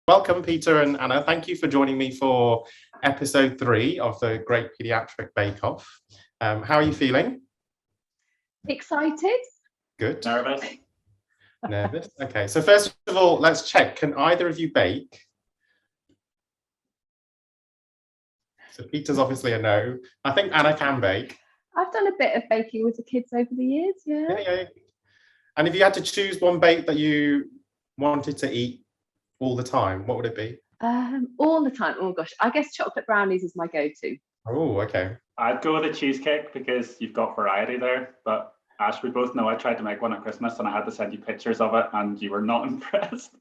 Welcome, Peter and Anna. Thank you for joining me for episode 3 of the Great Paediatric Bake Off. How are you feeling? Excited. Good. Nervous. Nervous. Okay, so first of all, let's check. Can either of you bake? So Peter's obviously a no. I think Anna can bake. I've done a bit of baking with the kids over the years, Yeah. And if you had to choose one bake that you wanted to eat all the time, what would it be? All the time. Oh gosh, I guess chocolate brownies is my go-to. Oh, okay. I'd go with a cheesecake because you've got variety there. But Ash, we both know I tried to make one at Christmas and I had to send you pictures of it and you were not impressed.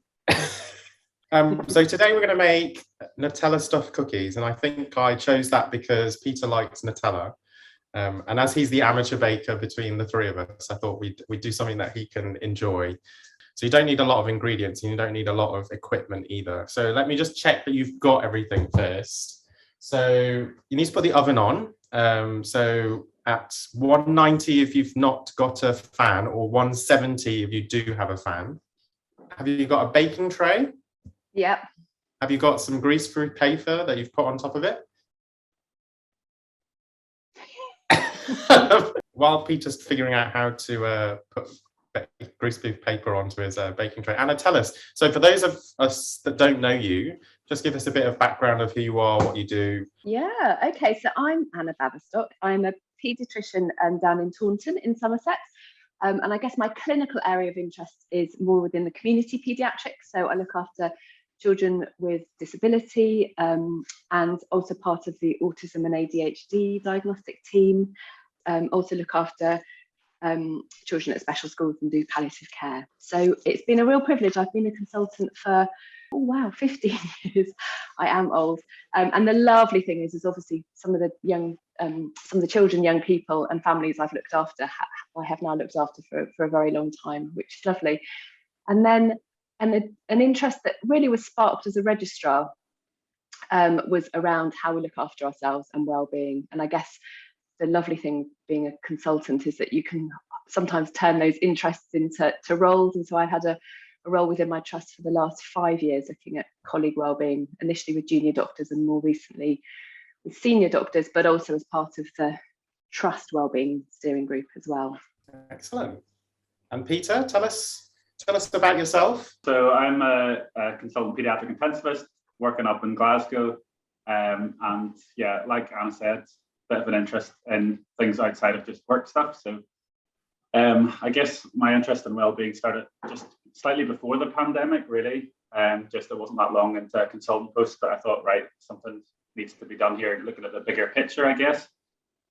So today we're going to make Nutella stuffed cookies, and I think I chose that because Peter likes Nutella. And as he's the amateur baker between the three of us, I thought we'd do something that he can enjoy. So you don't need a lot of ingredients and you don't need a lot of equipment either. So let me just check that you've got everything first. So you need to put the oven on. So at 190 if you've not got a fan, or 170 if you do have a fan. Have you got a baking tray? Yep. Have you got some grease-free paper that you've put on top of it? While Peter's figuring out how to put grease-free paper onto his baking tray. Anna, tell us. So for those of us that don't know you, just give us a bit of background of who you are, what you do. Yeah. Okay. So I'm Anna Baverstock. I'm a paediatrician down in Taunton in Somerset. And I guess my clinical area of interest is more within the community paediatrics. So I look after children with disability and also part of the autism and ADHD diagnostic team. Also look after children at special schools and do palliative care. So it's been a real privilege. I've been a consultant for 15 years. I am old. And the lovely thing is obviously some of the children, young people and families I've looked after, I have now looked after for a very long time, which is lovely. And then an interest that really was sparked as a registrar was around how we look after ourselves and well-being. And I guess the lovely thing being a consultant is that you can sometimes turn those interests into roles. And so I had a role within my trust for the last 5 years looking at colleague well-being, initially with junior doctors and more recently with senior doctors, but also as part of the trust well-being steering group as well. Excellent. And Peter, tell us about yourself. So I'm a consultant paediatric intensivist working up in Glasgow. And yeah, like Anna said, bit of an interest in things outside of just work stuff. So I guess my interest in well-being started just slightly before the pandemic, really. Just it wasn't that long into a consultant post that I thought, right, something needs to be done here, looking at the bigger picture, I guess.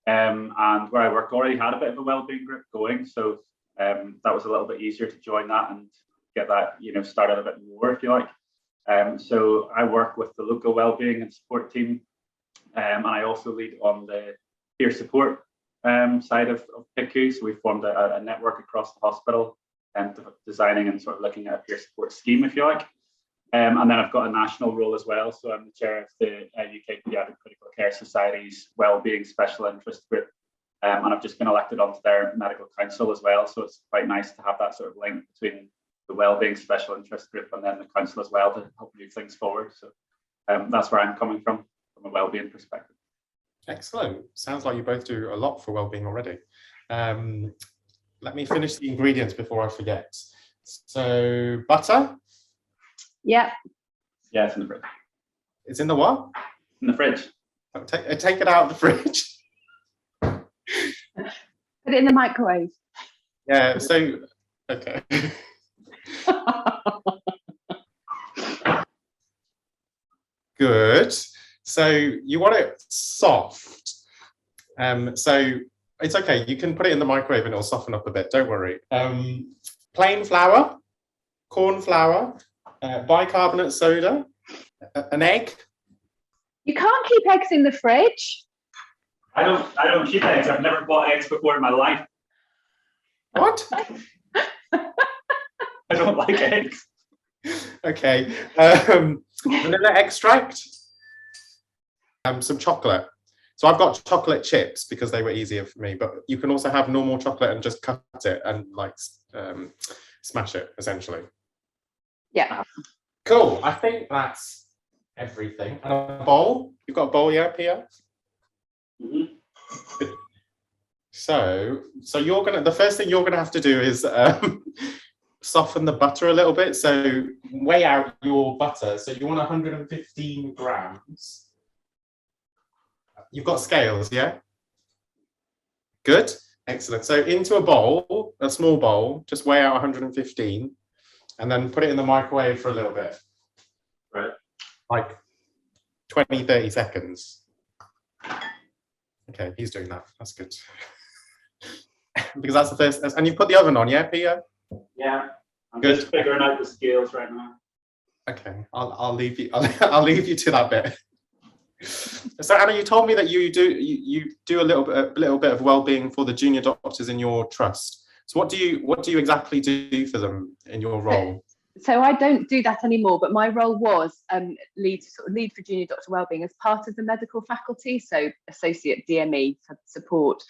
And where I work already had a bit of a well-being group going, so that was a little bit easier to join that and get that, started a bit more, if you like. So I work with the local well-being and support team, and I also lead on the peer support side of PICU. So we formed a network across the hospital and designing and sort of looking at a peer support scheme, if you like. And then I've got a national role as well. So I'm the chair of the UK Paediatric Critical Care Society's Wellbeing Special Interest Group. And I've just been elected onto their medical council as well. So it's quite nice to have that sort of link between the Wellbeing Special Interest Group and then the council as well to help move things forward. So that's where I'm coming from a wellbeing perspective. Excellent. Sounds like you both do a lot for wellbeing already. Let me finish the ingredients before I forget. So butter? Yeah. Yeah, it's in the fridge. It's in the what? In the fridge. Take it out of the fridge. Put it in the microwave. Yeah, so, okay. Good. So you want it soft. So it's okay. You can put it in the microwave and it'll soften up a bit. Don't worry. Plain flour, corn flour, bicarbonate soda, an egg. You can't keep eggs in the fridge. I don't keep eggs. I've never bought eggs before in my life. What? I don't like eggs. Okay. Vanilla extract. Some chocolate. So I've got chocolate chips because they were easier for me, but you can also have normal chocolate and just cut it and like smash it essentially. Yeah. Cool. I think that's everything. And a bowl. You've got a bowl, yeah, Pia? Mm-hmm. So the first thing you're gonna have to do is soften the butter a little bit. So weigh out your butter. So you want 115 grams. You've got scales, yeah? Good, excellent. So into a bowl, a small bowl, just weigh out 115 and then put it in the microwave for a little bit. Right. Like 20, 30 seconds. Okay, he's doing that. That's good. Because that's the first, and you put the oven on, yeah, Pia? Yeah, I'm Good. just figuring out the scales right now. Okay, I'll leave you. I'll leave you to that bit. So Anna, you told me that you do a little bit of well-being for the junior doctors in your trust. So what do you exactly do for them in your role? So I don't do that anymore, but my role was lead for junior doctor wellbeing as part of the medical faculty, so associate DME for support,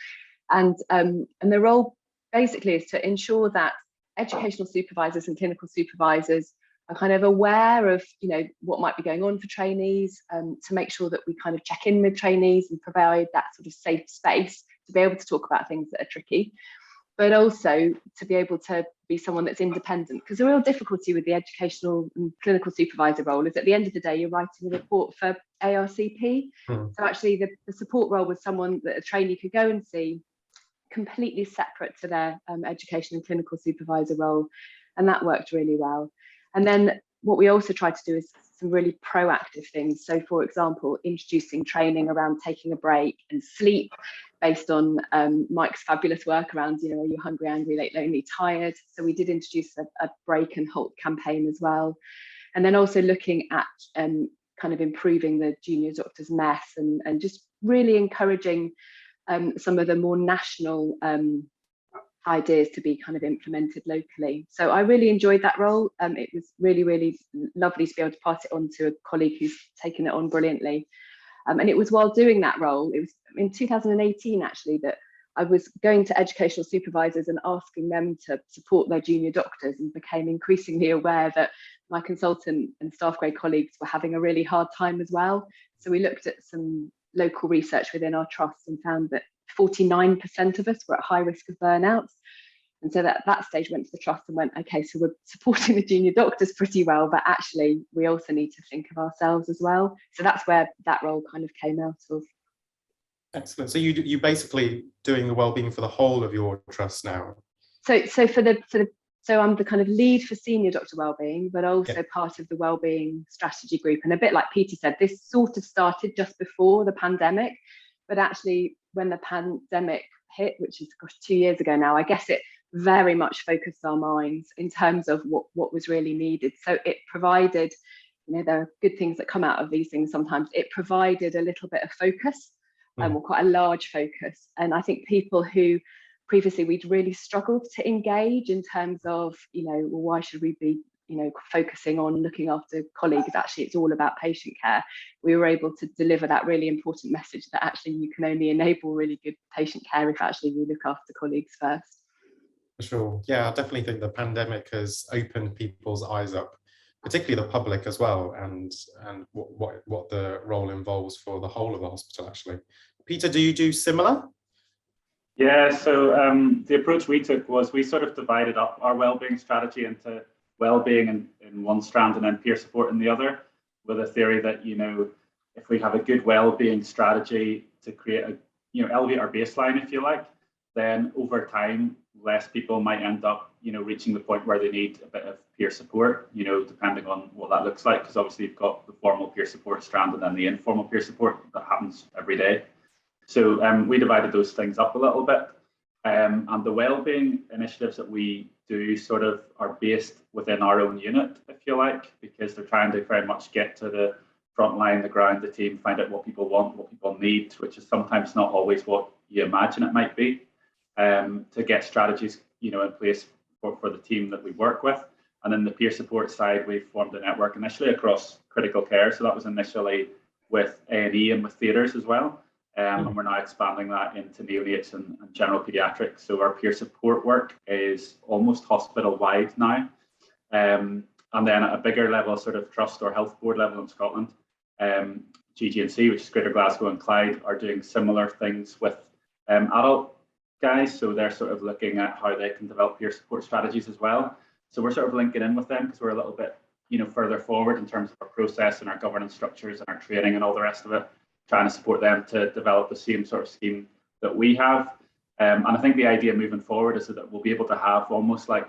and the role basically is to ensure that educational supervisors and clinical supervisors are kind of aware of what might be going on for trainees, to make sure that we kind of check in with trainees and provide that sort of safe space to be able to talk about things that are tricky, but also to be able to be someone that's independent. Because the real difficulty with the educational and clinical supervisor role is at the end of the day, you're writing a report for ARCP. So actually the support role was someone that a trainee could go and see, completely separate to their education and clinical supervisor role. And that worked really well. And then what we also try to do is some really proactive things. So for example, introducing training around taking a break and sleep based on Mike's fabulous work around, are you hungry, angry, late, lonely, tired? So we did introduce a break and halt campaign as well. And then also looking at kind of improving the junior doctors mess and just really encouraging some of the more national ideas to be kind of implemented locally. So I really enjoyed that role. It was really, really lovely to be able to pass it on to a colleague who's taken it on brilliantly. And it was while doing that role, it was in 2018 actually, that I was going to educational supervisors and asking them to support their junior doctors, and became increasingly aware that my consultant and staff grade colleagues were having a really hard time as well. So we looked at some local research within our trust and found that 49% of us were at high risk of burnouts. And so at that stage went to the trust and went, okay, so we're supporting the junior doctors pretty well, but actually we also need to think of ourselves as well. So that's where that role kind of came out of. Excellent. So you basically doing the wellbeing for the whole of your trust now. So I'm the kind of lead for senior doctor wellbeing, but also part of the wellbeing strategy group. And a bit like Peter said, this sort of started just before the pandemic, but actually when the pandemic hit, which is 2 years ago now, I guess it very much focused our minds in terms of what was really needed. So it provided, there are good things that come out of these things sometimes. It provided a little bit of focus, or quite a large focus. And I think people who previously we'd really struggled to engage in terms of, well, why should we be, focusing on looking after colleagues? Actually, it's all about patient care. We were able to deliver that really important message that actually you can only enable really good patient care if actually we look after colleagues first. For sure. Yeah, I definitely think the pandemic has opened people's eyes up, particularly the public as well, and what the role involves for the whole of the hospital, actually. Peter, do you do similar? Yeah, so the approach we took was we sort of divided up our wellbeing strategy into wellbeing in one strand and then peer support in the other, with a theory that, if we have a good wellbeing strategy to create elevate our baseline, if you like, then over time, less people might end up, reaching the point where they need a bit of peer support, depending on what that looks like, because obviously you've got the formal peer support strand and then the informal peer support that happens every day. So we divided those things up a little bit. And the wellbeing initiatives that we do sort of are based within our own unit, if you like, because they're trying to very much get to the front line, the ground, the team, find out what people want, what people need, which is sometimes not always what you imagine it might be, to get strategies, in place for the team that we work with. And then the peer support side, we formed a network initially across critical care. So that was initially with A&E and with theatres as well. And we're now expanding that into neonates and general paediatrics. So our peer support work is almost hospital-wide now. And then at a bigger level, sort of trust or health board level in Scotland, GGNC, which is Greater Glasgow and Clyde, are doing similar things with adult guys. So they're sort of looking at how they can develop peer support strategies as well. So we're sort of linking in with them because we're a little bit, further forward in terms of our process and our governance structures and our training and all the rest of it, trying to support them to develop the same sort of scheme that we have. And I think the idea moving forward is that we'll be able to have almost like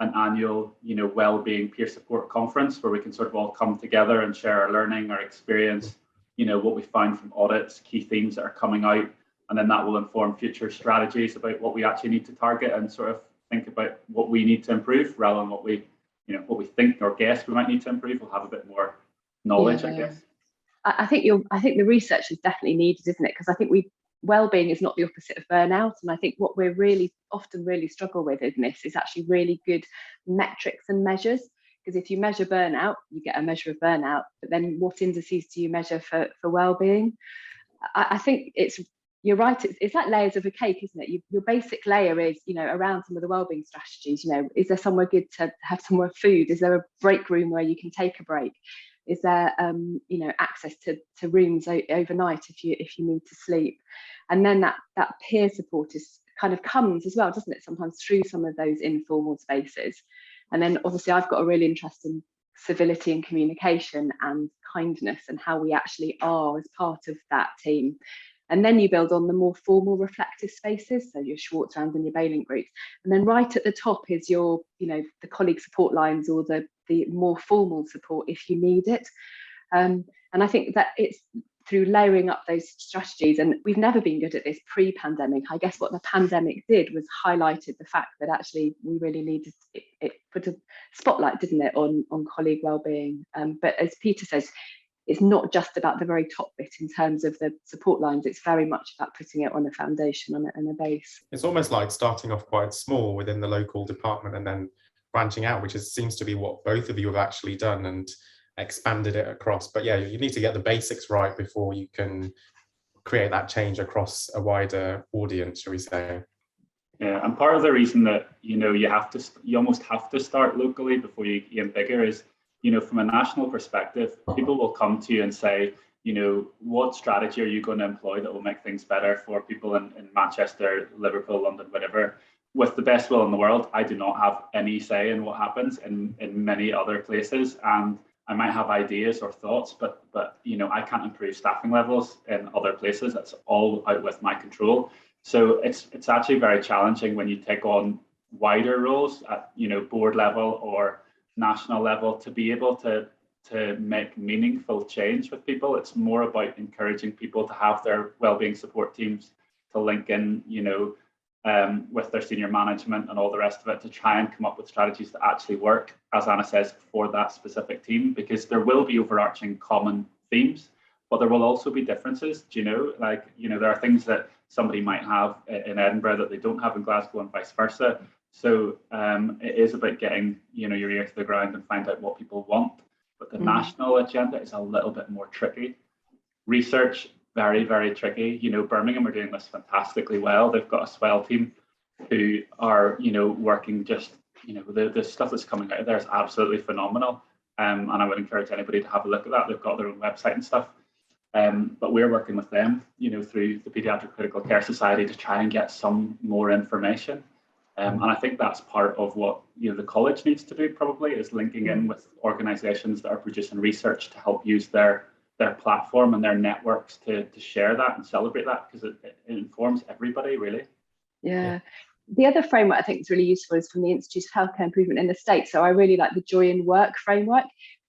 an annual, wellbeing peer support conference where we can sort of all come together and share our learning, our experience, what we find from audits, key themes that are coming out, and then that will inform future strategies about what we actually need to target and sort of think about what we need to improve rather than what we think or guess we might need to improve. We'll have a bit more knowledge, I guess. I think the research is definitely needed, isn't it? Because I think wellbeing is not the opposite of burnout, and I think what we're really struggle with in this is actually really good metrics and measures. Because if you measure burnout, you get a measure of burnout, but then what indices do you measure for wellbeing? I think you're right, it's like layers of a cake, isn't it? Your basic layer is, around some of the wellbeing strategies. Is there somewhere good to have somewhere food? Is there a break room where you can take a break? Is there access to rooms overnight if you need to sleep? And then that peer support kind of comes as well, doesn't it, sometimes through some of those informal spaces. And then obviously I've got a real interest in civility and communication and kindness and how we actually are as part of that team. And then you build on the more formal reflective spaces, so your Schwartz rounds and your Bailing groups. And then right at the top is your, the colleague support lines or the more formal support if you need it. And I think that it's through layering up those strategies, and we've never been good at this pre-pandemic. I guess what the pandemic did was highlighted the fact that actually we really needed it put a spotlight, didn't it, on colleague wellbeing. But as Peter says, it's not just about the very top bit in terms of the support lines. It's very much about putting it on a foundation and a base. It's almost like starting off quite small within the local department and then branching out, which seems to be what both of you have actually done and expanded it across. But yeah, you need to get the basics right before you can create that change across a wider audience, shall we say. Yeah, and part of the reason that you almost have to start locally before you get bigger is, from a national perspective, people will come to you and say, what strategy are you going to employ that will make things better for people in Manchester, Liverpool, London, whatever. With the best will in the world, I do not have any say in what happens in many other places, and I might have ideas or thoughts, but I can't improve staffing levels in other places. That's all out with my control. So it's actually very challenging when you take on wider roles at board level or national level to be able to make meaningful change with people. It's more about encouraging people to have their wellbeing support teams to link in, with their senior management and all the rest of it to try and come up with strategies that actually work, as Anna says, for that specific team, because there will be overarching common themes, but there will also be differences. There are things that somebody might have in Edinburgh that they don't have in Glasgow and vice versa. So it is about getting, your ear to the ground and find out what people want. But the national agenda is a little bit more tricky. Research, very, very tricky. Birmingham are doing this fantastically well. They've got a swell team who are, working just, the stuff that's coming out of there is absolutely phenomenal. And I would encourage anybody to have a look at that. They've got their own website and stuff. But we're working with them, through the Paediatric Critical Care Society to try and get some more information. And I think that's part of what the college needs to do, probably, is linking in with organisations that are producing research to help use their platform and their networks to share that and celebrate that, because it informs everybody, really. Yeah. The other framework I think is really useful is from the Institute of Healthcare Improvement in the States. So I really like the Joy in Work framework.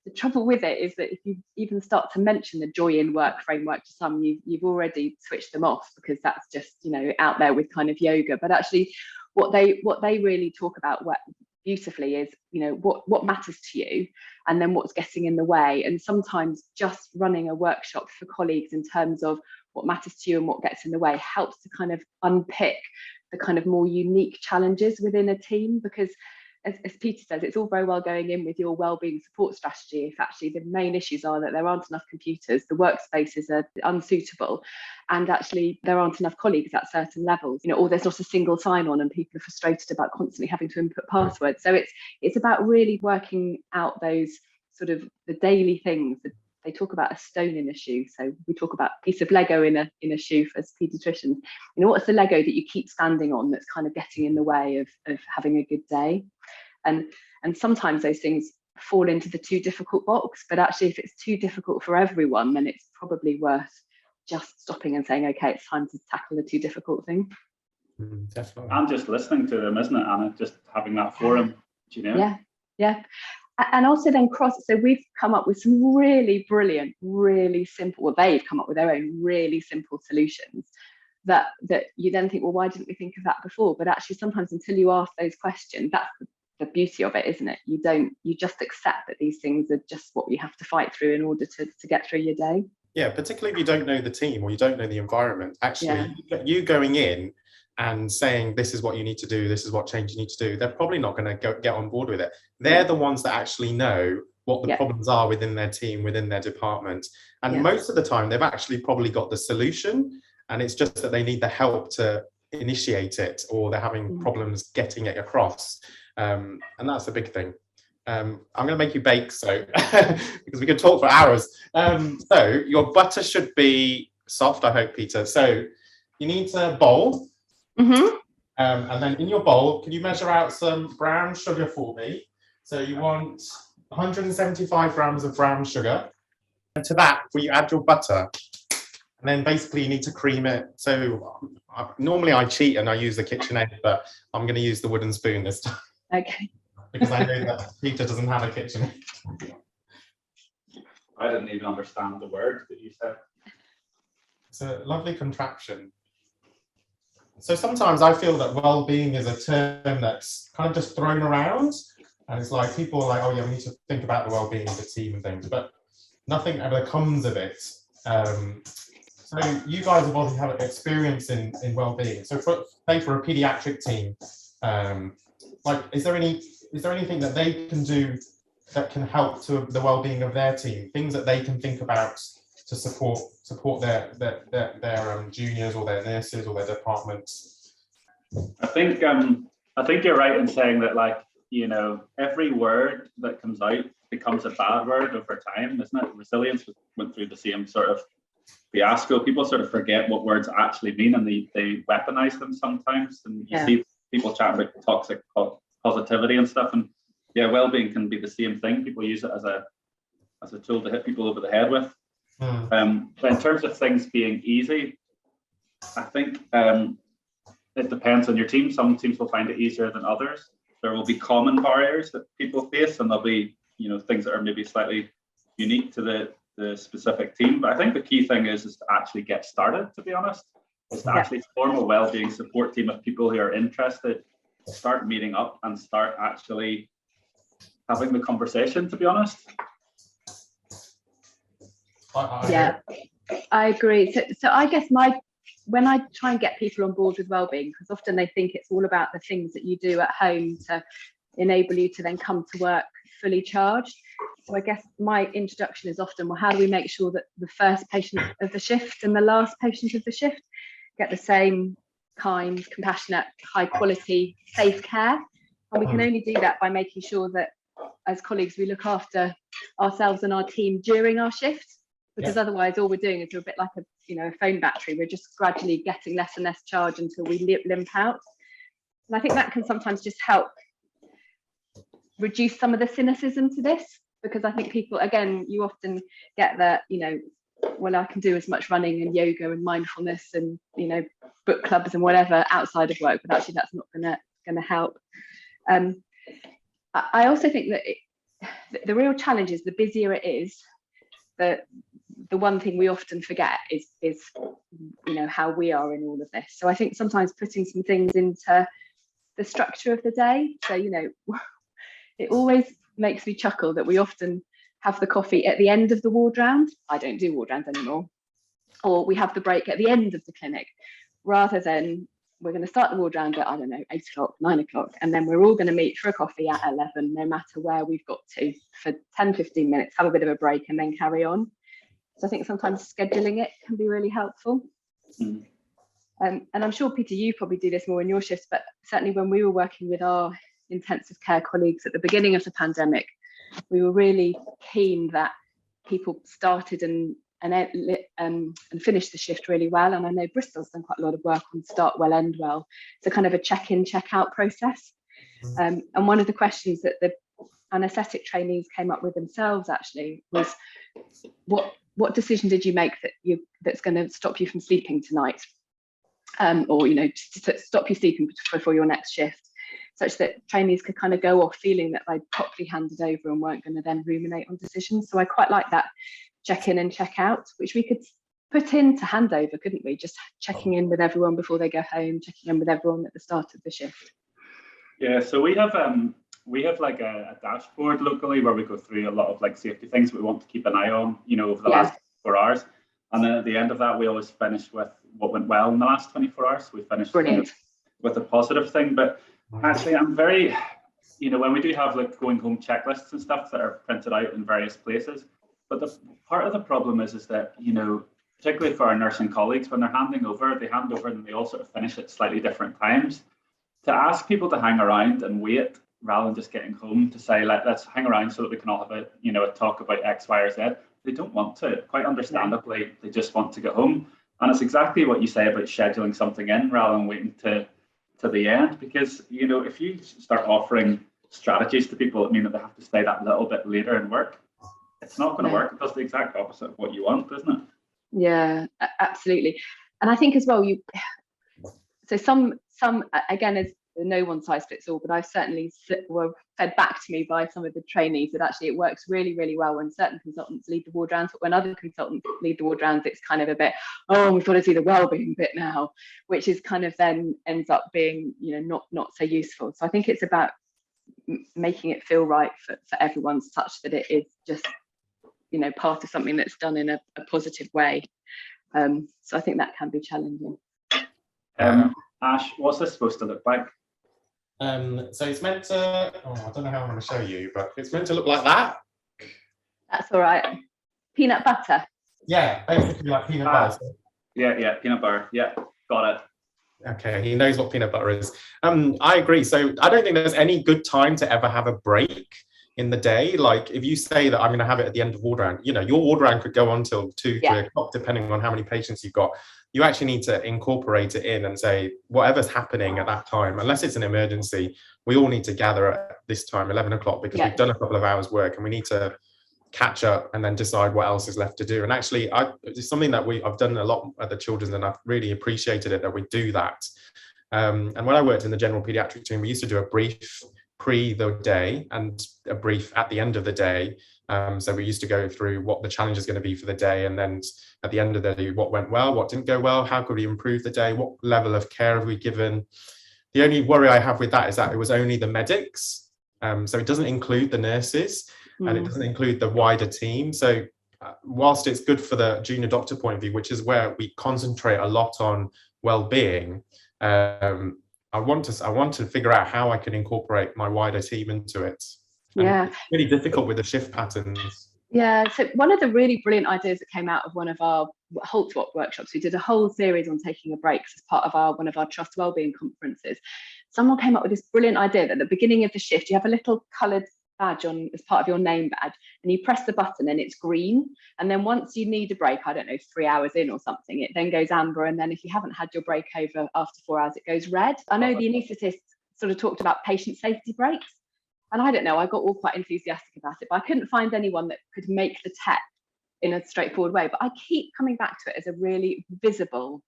The trouble with it is that if you even start to mention the Joy in Work framework to some, you've already switched them off, because that's just out there with kind of yoga. But actually, what they really talk about beautifully is what matters to you, and then what's getting in the way. And sometimes just running a workshop for colleagues in terms of what matters to you and what gets in the way helps to kind of unpick the kind of more unique challenges within a team, because as Peter says, it's all very well going in with your wellbeing support strategy if actually the main issues are that there aren't enough computers, the workspaces are unsuitable, and actually there aren't enough colleagues at certain levels, or there's not a single sign-on and people are frustrated about constantly having to input passwords. So it's about really working out those sort of the daily things. They talk about a stone in a shoe, so we talk about a piece of Lego in a shoe as paediatricians. What's the Lego that you keep standing on that's kind of getting in the way of having a good day? And sometimes those things fall into the too difficult box, but actually if it's too difficult for everyone, then it's probably worth just stopping and saying, okay, it's time to tackle the too difficult thing. Definitely. And just listening to them, isn't it, Anna? Just having that forum, Yeah. And also then so we've come up with some really brilliant, really simple, well, they've come up with their own really simple solutions that you then think, well, why didn't we think of that before? But actually sometimes until you ask those questions, that's the beauty of it, isn't it? You just accept that these things are just what you have to fight through in order to get through your day. Yeah, particularly if you don't know the team or you don't know the environment. Actually, you going in and saying this is what you need to do, this is what change you need to do, they're probably not going to get on board with it. They're the ones that actually know what the problems are within their team, within their department. And most of the time, they've actually probably got the solution, and it's just that they need the help to initiate it, or they're having problems getting it across. And that's a big thing. I'm going to make you bake, so because we can talk for hours. So your butter should be soft, I hope, Peter. So you need a bowl. And then in your bowl, can you measure out some brown sugar for me? So you want 175 grams of brown sugar. And to that, will you add your butter? And then basically you need to cream it. So normally I cheat and I use the KitchenAid, but I'm going to use the wooden spoon this time. Okay. Because I know that Peter doesn't have a KitchenAid. I didn't even understand the word that you said. It's a lovely contraption. So sometimes I feel that well-being is a term that's kind of just thrown around, and it's like people are like, oh yeah, we need to think about the well-being of the team and things, but nothing ever comes of it. So you guys have obviously had experience in well-being. So for a paediatric team, like is there anything that they can do that can help to the well-being of their team? Things that they can think about to support their juniors or their nurses or their departments? I think you're right in saying that, like, every word that comes out becomes a bad word over time, isn't it? Resilience went through the same sort of fiasco. People sort of forget what words actually mean, and they weaponize them sometimes. And you see people chatting about toxic positivity and stuff. And well-being can be the same thing. People use it as a tool to hit people over the head with. But in terms of things being easy, I think it depends on your team. Some teams will find it easier than others. There will be common barriers that people face, and there'll be things that are maybe slightly unique to the specific team. But I think the key thing is to actually get started, to be honest. Is to actually form a wellbeing support team of people who are interested, start meeting up and start actually having the conversation, to be honest. I agree. So I guess when I try and get people on board with wellbeing, because often they think it's all about the things that you do at home to enable you to then come to work fully charged. So I guess my introduction is often, well, how do we make sure that the first patient of the shift and the last patient of the shift get the same kind, compassionate, high quality, safe care? And we can only do that by making sure that as colleagues, we look after ourselves and our team during our shift. Because otherwise all we're doing is we're a bit like a phone battery. We're just gradually getting less and less charge until we limp out. And I think that can sometimes just help reduce some of the cynicism to this, because I think people, again, you often get that, well, I can do as much running and yoga and mindfulness and, book clubs and whatever outside of work, but actually that's not gonna help. I also think that the real challenge is the busier it is, the one thing we often forget is how we are in all of this. So I think sometimes putting some things into the structure of the day. So it always makes me chuckle that we often have the coffee at the end of the ward round. I don't do ward rounds anymore. Or we have the break at the end of the clinic, rather than we're going to start the ward round at, I don't know, 8 o'clock, 9 o'clock, and then we're all going to meet for a coffee at 11, no matter where we've got to, for 10, 15 minutes, have a bit of a break and then carry on. So I think sometimes scheduling it can be really helpful. Mm. And I'm sure, Peter, you probably do this more in your shifts, but certainly when we were working with our intensive care colleagues at the beginning of the pandemic, we were really keen that people started and finished the shift really well. And I know Bristol's done quite a lot of work on start well, end well. So kind of a check-in, check-out process. And one of the questions that the anaesthetic trainees came up with themselves actually was, what decision did you make that's going to stop you from sleeping tonight? Or, you know, to stop you sleeping before your next shift, such that trainees could kind of go off feeling that they'd properly handed over and weren't going to then ruminate on decisions. So I quite like that check in and check out, which we could put into handover, couldn't we? Just checking in with everyone before they go home, checking in with everyone at the start of the shift. Yeah, so we have like a dashboard locally where we go through a lot of like safety things we want to keep an eye on, you know, over the last 4 hours. And then at the end of that, we always finish with what went well in the last 24 hours. We finished with a positive thing. But actually, I'm very, you know, when we do have like going home checklists and stuff that are printed out in various places, but the part of the problem is that, you know, particularly for our nursing colleagues, when they're handing over, they hand over and they all sort of finish at slightly different times. To ask people to hang around and wait rather than just getting home, to say, like, let's hang around so that we can all have a, you know, a talk about X, Y, or Z. They don't want to, quite understandably, they just want to get home. And it's exactly what you say about scheduling something in rather than waiting to the end, because, you know, if you start offering strategies to people that mean that they have to stay that little bit later and work, it's not going to work. It does the exact opposite of what you want, doesn't it? Yeah, absolutely. And I think as well, so some again, as no one size fits all, but I've certainly were fed back to me by some of the trainees that actually it works really, really well when certain consultants lead the ward rounds, but when other consultants lead the ward rounds, it's kind of a bit, oh, we've got to do the wellbeing bit now, which is kind of then ends up being, you know, not so useful. So I think it's about making it feel right for everyone, such that it is just, you know, part of something that's done in a positive way. So I think that can be challenging. Ash, what's this supposed to look like? So it's meant to, I don't know how I'm going to show you, but it's meant to look like that. That's all right. Peanut butter. Yeah, basically like peanut butter. Yeah, peanut butter. Yeah, got it. Okay, he knows what peanut butter is. I agree. So I don't think there's any good time to ever have a break in the day. Like if you say that I'm going to have it at the end of ward round, you know, your ward round could go on till 2, 3 o'clock, depending on how many patients you've got. You actually need to incorporate it in and say, whatever's happening at that time, unless it's an emergency, we all need to gather at this time, 11 o'clock, because we've done a couple of hours work and we need to catch up and then decide what else is left to do. And actually, it's something that I've done a lot at the children's, and I've really appreciated it that we do that. And when I worked in the general paediatric team, we used to do a brief pre the day and a brief at the end of the day. So we used to go through what the challenge is going to be for the day, and then at the end of the day, what went well, what didn't go well, how could we improve the day, what level of care have we given. The only worry I have with that is that it was only the medics, so it doesn't include the nurses, and it doesn't include the wider team. So whilst it's good for the junior doctor point of view, which is where we concentrate a lot on well-being, I want to figure out how I can incorporate my wider team into it. And it's really difficult with the shift patterns. Yeah, so one of the really brilliant ideas that came out of one of our Holtzwap workshops, we did a whole series on taking a break as part of one of our trust wellbeing conferences. Someone came up with this brilliant idea that at the beginning of the shift, you have a little coloured badge on as part of your name badge, and you press the button and it's green. And then once you need a break, I don't know, 3 hours in or something, it then goes amber. And then if you haven't had your break over after 4 hours, it goes red. I know the anaesthetist sort of talked about patient safety breaks. And I don't know, I got all quite enthusiastic about it, but I couldn't find anyone that could make the tech in a straightforward way. But I keep coming back to it as a really visible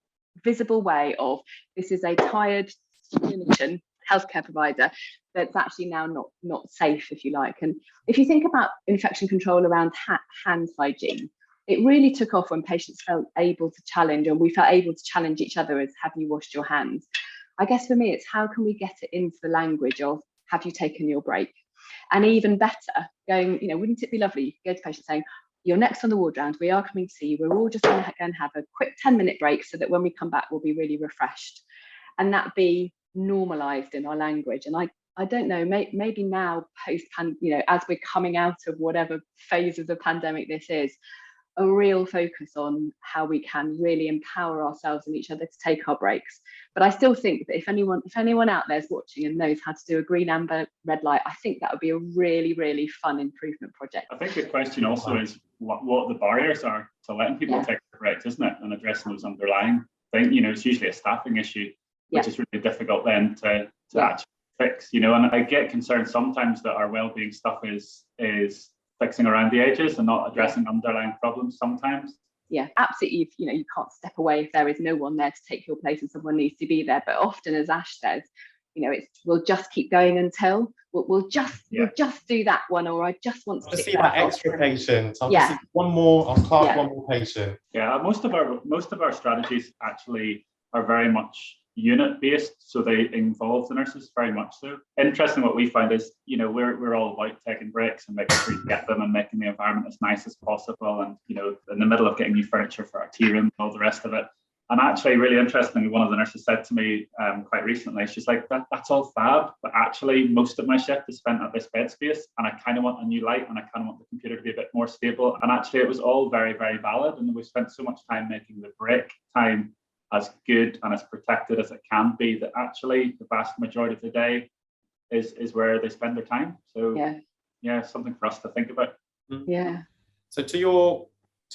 way of, this is a tired clinician, healthcare provider that's actually now not safe, if you like. And if you think about infection control around hand hygiene, it really took off when patients felt able to challenge, and we felt able to challenge each other as, have you washed your hands? I guess for me, it's how can we get it into the language of, have you taken your break? And even better, going, you know, wouldn't it be lovely? You could go to patients saying, you're next on the ward round, we are coming to see you. We're all just going to go and have a quick 10-minute break so that when we come back, we'll be really refreshed. and that be normalized in our language. And I don't know, maybe now as we're coming out of whatever phase of the pandemic this is, a real focus on how we can really empower ourselves and each other to take our breaks. But I still think that if anyone out there is watching and knows how to do a green, amber, red light, I think that would be a really, really fun improvement project. I think the question also is what the barriers are to letting people take their breaks, isn't it? And addressing those underlying things. It's usually a staffing issue, which is really difficult then to actually fix, and I get concerned sometimes that our wellbeing stuff is fixing around the edges and not addressing underlying problems sometimes. Yeah, absolutely. You can't step away if there is no one there to take your place and someone needs to be there. But often, as Ash says, we'll just keep going until we'll just do that one, or I just want to see that extra patient. I'll see one more patient. Yeah, most of our strategies actually are very much unit based, so they involve the nurses very much so. Interesting, what we find is we're all about taking breaks and making sure you get them and making the environment as nice as possible, and in the middle of getting new furniture for our tea room and all the rest of it. And actually, really interestingly, one of the nurses said to me quite recently, she's like, that's all fab, but actually most of my shift is spent at this bed space, and I kind of want a new light, and I kind of want the computer to be a bit more stable. And actually it was all very, very valid, and we spent so much time making the break time as good and as protected as it can be, that actually the vast majority of the day is where they spend their time. So something for us to think about. Yeah. So to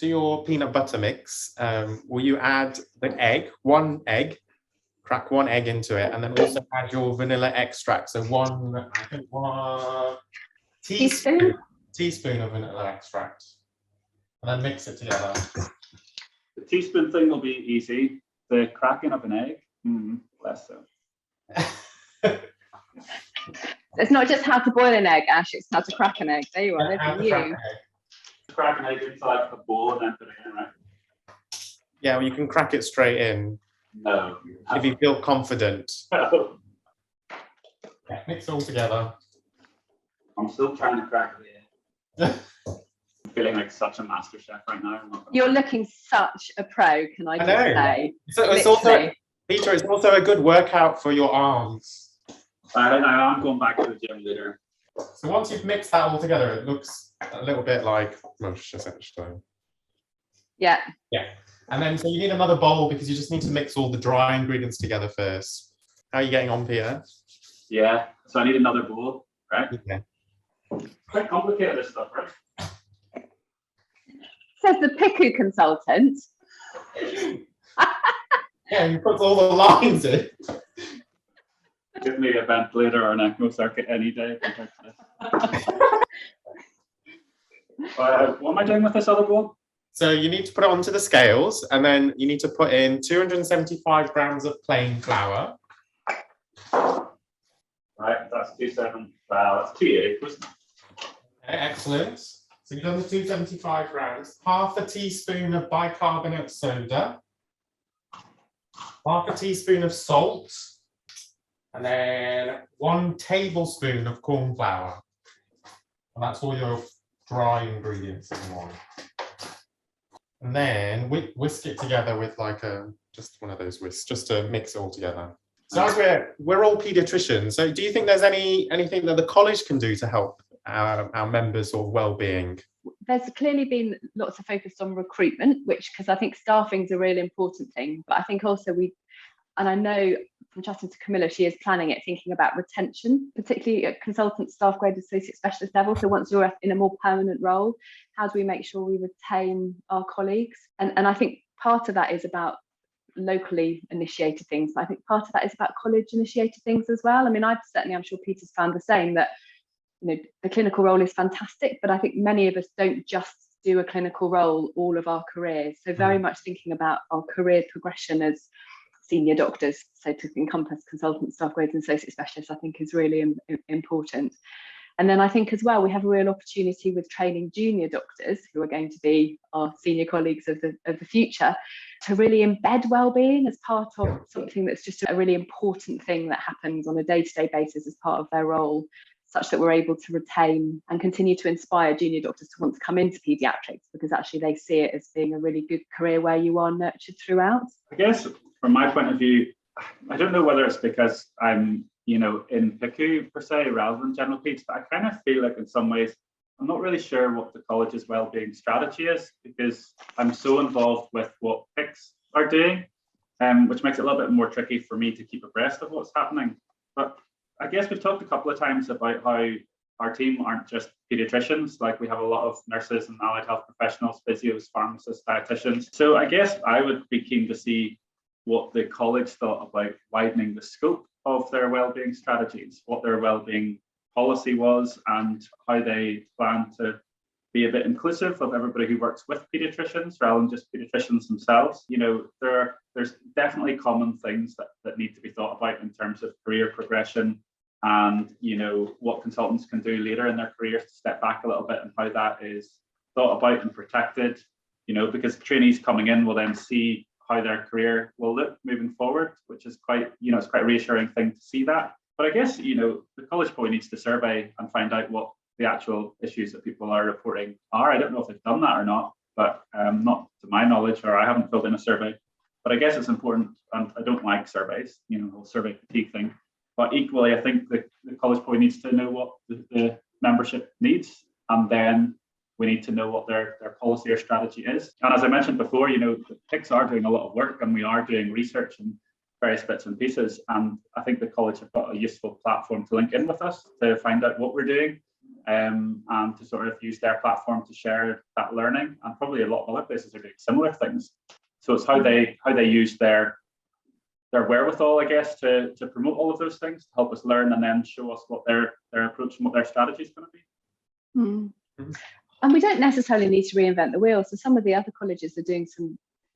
your peanut butter mix, will you add one egg, crack one egg into it, and then also add your vanilla extract? So one teaspoon of vanilla extract, and then mix it together. The teaspoon thing will be easy. The cracking of an egg, less so. It's not just how to boil an egg, Ash, it's how to crack an egg. There you are, there's you. Crack an egg into like a bowl and then put it in, right? Yeah, well, you can crack it straight in. No. If you feel confident. No. Yeah, mix it all together. I'm still trying to crack it. I'm feeling like such a master chef right now. You're looking such a pro, can I just say? It's also, Peter, it's also a good workout for your arms. I am going back to the gym later. So once you've mixed that all together, it looks a little bit like mush, essentially. Yeah. Yeah. And then, so you need another bowl because you just need to mix all the dry ingredients together first. How are you getting on, Peter? Yeah. So I need another bowl, right? Yeah. Quite complicated, this stuff, right? Says the PICU consultant. Yeah, you put all the lines in. Give me a ventilator or an ECMO circuit any day. What am I doing with this other bowl? So you need to put it onto the scales, and then you need to put in 275 grams of plain flour. Right, that's 2.7. Wow, that's 2.8, wasn't it? Okay, excellent. So you've done the 275 grams. Half a teaspoon of bicarbonate soda. Half a teaspoon of salt. And then 1 tablespoon of cornflour. And that's all your dry ingredients in one. And then whisk it together with like just one of those whisks, just to mix it all together. So as we're all paediatricians, so do you think there's anything that the college can do to help our members' sort of well-being? There's clearly been lots of focus on recruitment, because I think staffing is a really important thing. But I think also and I know from chatting to Camilla, she is planning it, thinking about retention, particularly at consultant, staff grade, associate specialist level. So once you're in a more permanent role, how do we make sure we retain our colleagues? And I think part of that is about locally initiated things. But I think part of that is about college initiated things as well. I mean, I'm sure Peter's found the same, that the clinical role is fantastic, but I think many of us don't just do a clinical role all of our careers. So very much thinking about our career progression as senior doctors, so to encompass consultants, staff grades and associate specialists, I think is really important. And then I think as well, we have a real opportunity with training junior doctors, who are going to be our senior colleagues of the future, to really embed wellbeing as part of something that's just a really important thing that happens on a day-to-day basis as part of their role, such that we're able to retain and continue to inspire junior doctors to want to come into paediatrics, because actually they see it as being a really good career where you are nurtured throughout. I guess from my point of view, I don't know whether it's because I'm, in PICU per se rather than general peds, but I kind of feel like in some ways I'm not really sure what the college's wellbeing strategy is, because I'm so involved with what PICs are doing, which makes it a little bit more tricky for me to keep abreast of what's happening. But I guess we've talked a couple of times about how our team aren't just pediatricians. Like, we have a lot of nurses and allied health professionals, physios, pharmacists, dietitians. So I guess I would be keen to see what the college thought about widening the scope of their wellbeing strategies, what their wellbeing policy was, and how they plan to be a bit inclusive of everybody who works with pediatricians rather than just pediatricians themselves. There's definitely common things that need to be thought about in terms of career progression, and what consultants can do later in their careers to step back a little bit, and how that is thought about and protected, because trainees coming in will then see how their career will look moving forward, which is quite, it's quite a reassuring thing to see that. But I guess, the college probably needs to survey and find out what the actual issues that people are reporting are. I don't know if they've done that or not, but not to my knowledge, or I haven't filled in a survey. But I guess it's important, and I don't like surveys, the whole survey fatigue thing. But equally, I think the college probably needs to know what the membership needs, and then we need to know what their policy or strategy is. And as I mentioned before, the PICs are doing a lot of work, and we are doing research and various bits and pieces. And I think the college have got a useful platform to link in with us to find out what we're doing, and to sort of use their platform to share that learning. And probably a lot of other places are doing similar things. So it's how they use their wherewithal, I guess, to promote all of those things, to help us learn, and then show us what their approach and what their strategy is going to be. Mm. And we don't necessarily need to reinvent the wheel. So some of the other colleges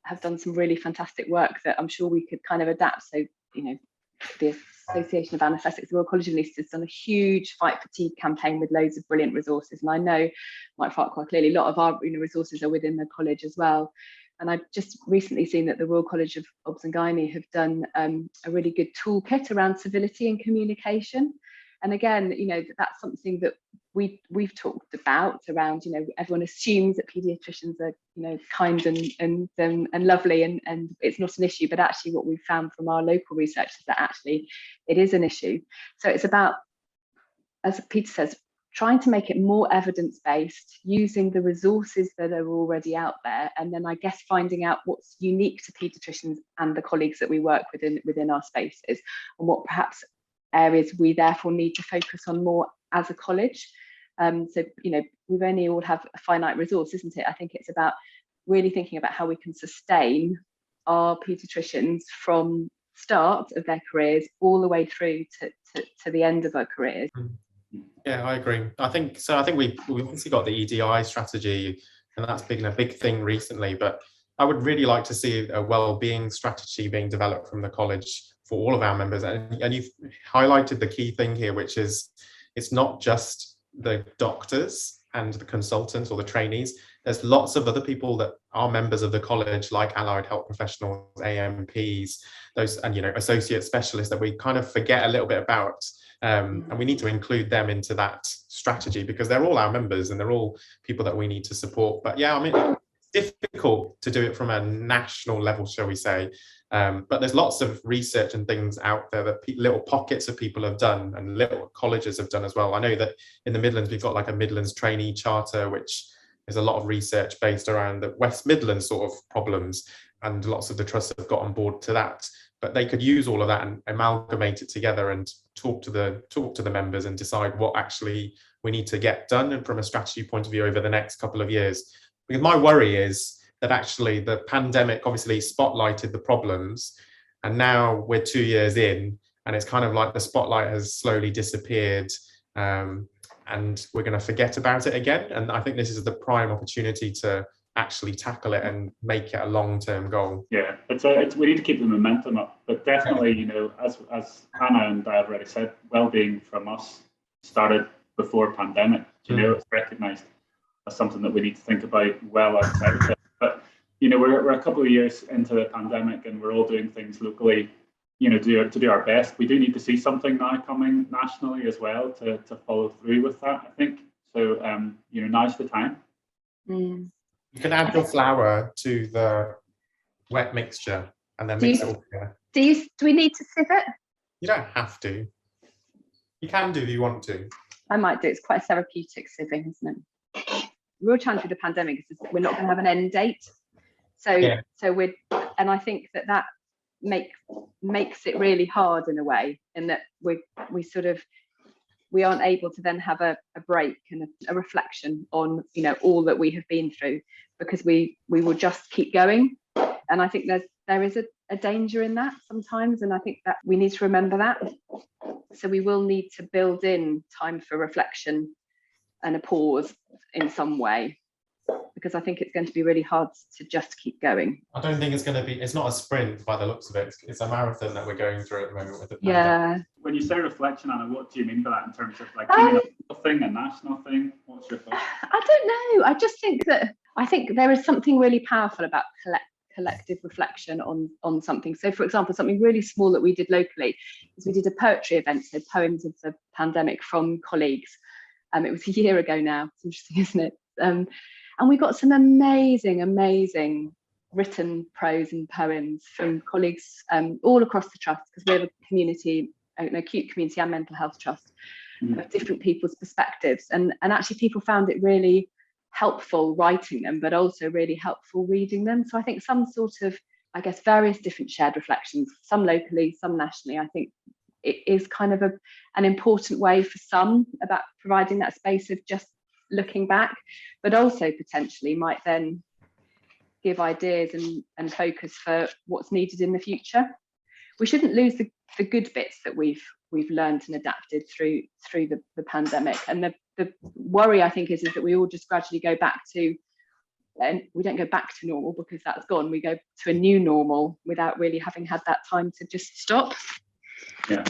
have done some really fantastic work that I'm sure we could kind of adapt. So, the Association of Anaesthetics, the Royal College of Anaesthetists, has done a huge fight fatigue campaign with loads of brilliant resources. And I know, Mike Fark quite clearly, a lot of our resources are within the college as well. And I've just recently seen that the Royal College of Obs and Gynae have done a really good toolkit around civility and communication. And again, that's something that we've talked about around, everyone assumes that paediatricians are, kind and lovely, and it's not an issue. But actually what we've found from our local research is that actually it is an issue. So it's about, as Peter says, trying to make it more evidence-based, using the resources that are already out there, and then I guess finding out what's unique to paediatricians and the colleagues that we work within our spaces, and what perhaps areas we therefore need to focus on more as a college. So, we've only all have a finite resource, isn't it? I think it's about really thinking about how we can sustain our paediatricians from start of their careers all the way through to the end of our careers. Yeah, I agree. I think we've obviously got the EDI strategy, and that's been a big thing recently, but I would really like to see a well-being strategy being developed from the college for all of our members. And you've highlighted the key thing here, which is it's not just the doctors and the consultants or the trainees. There's lots of other people that are members of the college, like allied health professionals, AMPs, those, and associate specialists that we kind of forget a little bit about. And we need to include them into that strategy, because they're all our members and they're all people that we need to support. But yeah, I mean, it's difficult to do it from a national level, shall we say. But there's lots of research and things out there that little pockets of people have done, and little colleges have done as well. I know that in the Midlands, we've got like a Midlands trainee charter, which is a lot of research based around the West Midlands sort of problems, and lots of the trusts have got on board to that. But they could use all of that and amalgamate it together and talk to the members and decide what actually we need to get done, and from a strategy point of view over the next couple of years. Because my worry is that actually the pandemic obviously spotlighted the problems, and now we're 2 years in, and it's kind of like the spotlight has slowly disappeared, and we're going to forget about it again. And I think this is the prime opportunity to actually tackle it and make it a long-term goal. Yeah, we need to keep the momentum up, but definitely, as Hannah and I have already said, well-being from us started before pandemic. It's recognised as something that we need to think about well outside of it. But we're a couple of years into the pandemic, and we're all doing things locally, to do our best. We do need to see something now coming nationally as well to follow through with that, I think. So now's the time. You can add your flour to the wet mixture and then mix it all together. Do we need to sieve it? You don't have to. You can do if you want to. I might do. It's quite therapeutic sieving, isn't it? The real challenge with the pandemic is that we're not going to have an end date. So I think that makes it really hard in a way, in that we aren't able to then have a break and a reflection on, you know, all that we have been through, because we will just keep going. And I think there is a danger in that sometimes, and I think that we need to remember that. So we will need to build in time for reflection and a pause in some way, because I think it's going to be really hard to just keep going. I don't think it's not a sprint by the looks of it. It's a marathon that we're going through at the moment with the pandemic. Yeah. When you say reflection, Anna, what do you mean by that in terms of like a national thing, a national thing? What's your thought? I don't know. I just think there is something really powerful about collective reflection on something. So, for example, something really small that we did locally is we did a poetry event, so poems of the pandemic from colleagues. It was a year ago now. It's interesting, isn't it? And we got some amazing written prose and poems from colleagues all across the trust, because we have a community, an acute community and mental health trust, of different people's perspectives. And actually people found it really helpful writing them, but also really helpful reading them. So I think some sort of, I guess, various different shared reflections, some locally, some nationally, I think it is kind of an important way for some about providing that space of just looking back, but also potentially might then give ideas and focus for what's needed in the future. We shouldn't lose the good bits that we've learned and adapted through the pandemic. And the worry, I think, is that we all just gradually go back to, and we don't go back to normal because that's gone. We go to a new normal without really having had that time to just stop. Yeah.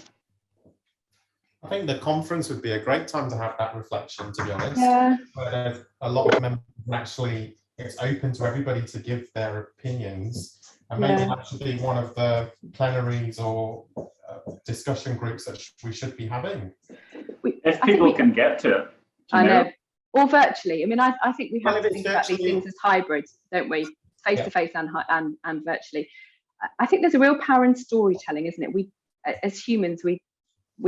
I think the conference would be a great time to have that reflection, to be honest. Yeah. Where a lot of members actually, it's open to everybody to give their opinions. And maybe that should be one of the plenaries or discussion groups that we should be having. If people can get to it. I know. Or virtually. I mean, I think we have to think about these things as hybrid, don't we? Face to face and virtually. I think there's a real power in storytelling, isn't it? We, as humans, we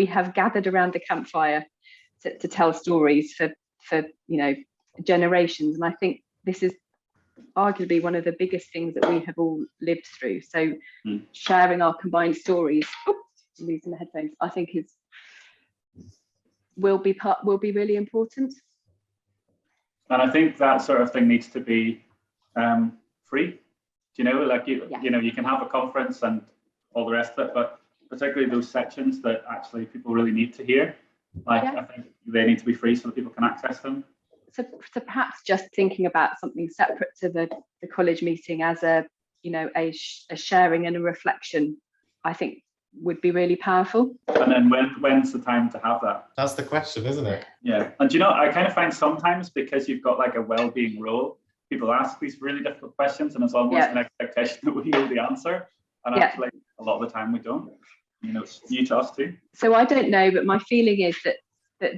have gathered around the campfire to tell stories for generations, and I think this is arguably one of the biggest things that we have all lived through. So sharing our combined stories, losing the headphones, I think will be really important. And I think that sort of thing needs to be free. You know, like you know, you can have a conference and all the rest of it, but particularly those sections that actually people really need to hear, I think they need to be free so that people can access them. So perhaps just thinking about something separate to the college meeting as a sharing and a reflection, I think would be really powerful. And then when's the time to have that? That's the question, isn't it? Yeah. And you know, I kind of find sometimes, because you've got like a well-being role, people ask these really difficult questions and it's almost an expectation that we know the answer. And actually a lot of the time we don't. You know, you to us too. So I don't know, but my feeling is that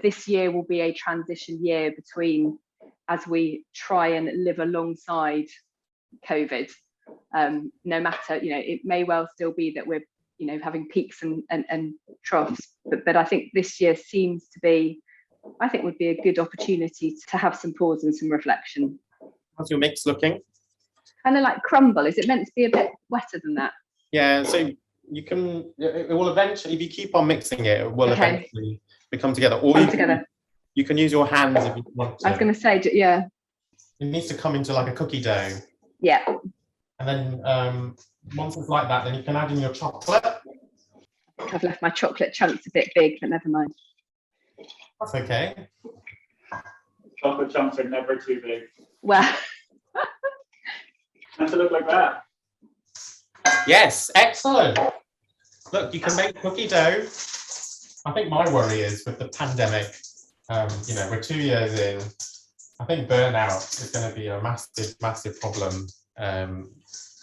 this year will be a transition year between, as we try and live alongside COVID. No matter, it may well still be that we're, having peaks and troughs, but I think this year seems to be, would be a good opportunity to have some pause and some reflection. How's your mix looking? Kind of like crumble. Is it meant to be a bit wetter than that? Yeah, so it will eventually, if you keep on mixing it, it will eventually become together. Or you can use your hands if you want to. I was going to say, yeah. It needs to come into like a cookie dough. Yeah. And then once it's like that, then you can add in your chocolate. I think I've left my chocolate chunks a bit big, but never mind. That's okay. Chocolate chunks are never too big. Well. And to look like that. Yes, excellent. Look, you can make cookie dough. I think my worry is with the pandemic, we're 2 years in. I think burnout is going to be a massive, massive problem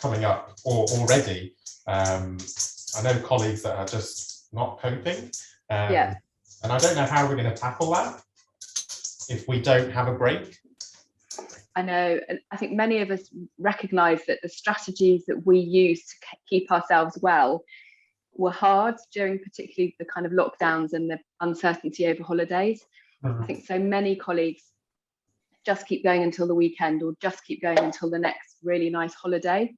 coming up already. I know colleagues that are just not coping. And I don't know how we're going to tackle that if we don't have a break. I know, and I think many of us recognise that the strategies that we use to keep ourselves well were hard during particularly the kind of lockdowns and the uncertainty over holidays. I think so many colleagues just keep going until the weekend, or just keep going until the next really nice holiday.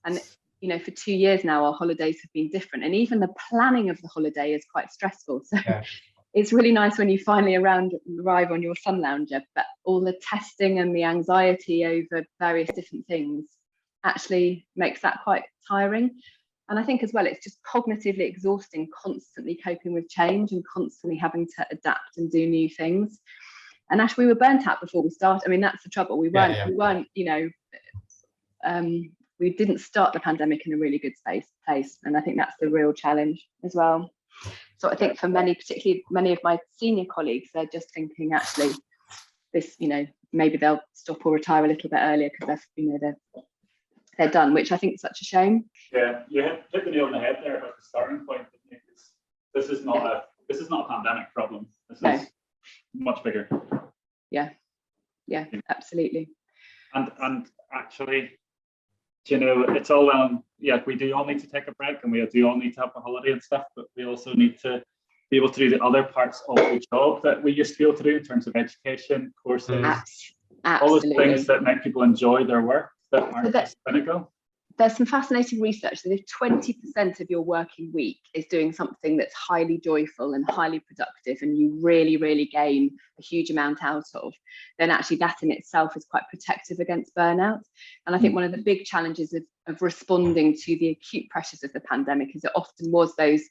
And you know, for 2 years now, our holidays have been different, and even the planning of the holiday is quite stressful. So it's really nice when you finally arrive on your sun lounger, but all the testing and the anxiety over various different things actually makes that quite tiring. And I think as well, it's just cognitively exhausting, constantly coping with change and constantly having to adapt and do new things. And Ash, we were burnt out before we started. I mean, that's the trouble. We weren't, you know, we didn't start the pandemic in a really good place. And I think that's the real challenge as well. So I think for many, particularly many of my senior colleagues, they're just thinking, actually, this, you know, maybe they'll stop or retire a little bit earlier because they're done, which I think is such a shame. Yeah, you hit the nail on the head there about the starting point. This is not a pandemic problem. This is much bigger. Yeah, absolutely. And actually, you know, it's all we do all need to take a break, and we do all need to have a holiday and stuff, but we also need to be able to do the other parts of the job that we used to be able to do in terms of education, courses, all those things that make people enjoy their work that aren't just clinical. There's some fascinating research that if 20% of your working week is doing something that's highly joyful and highly productive, and you really, really gain a huge amount out of, then actually that in itself is quite protective against burnout. And I think one of the big challenges of responding to the acute pressures of the pandemic is it often was those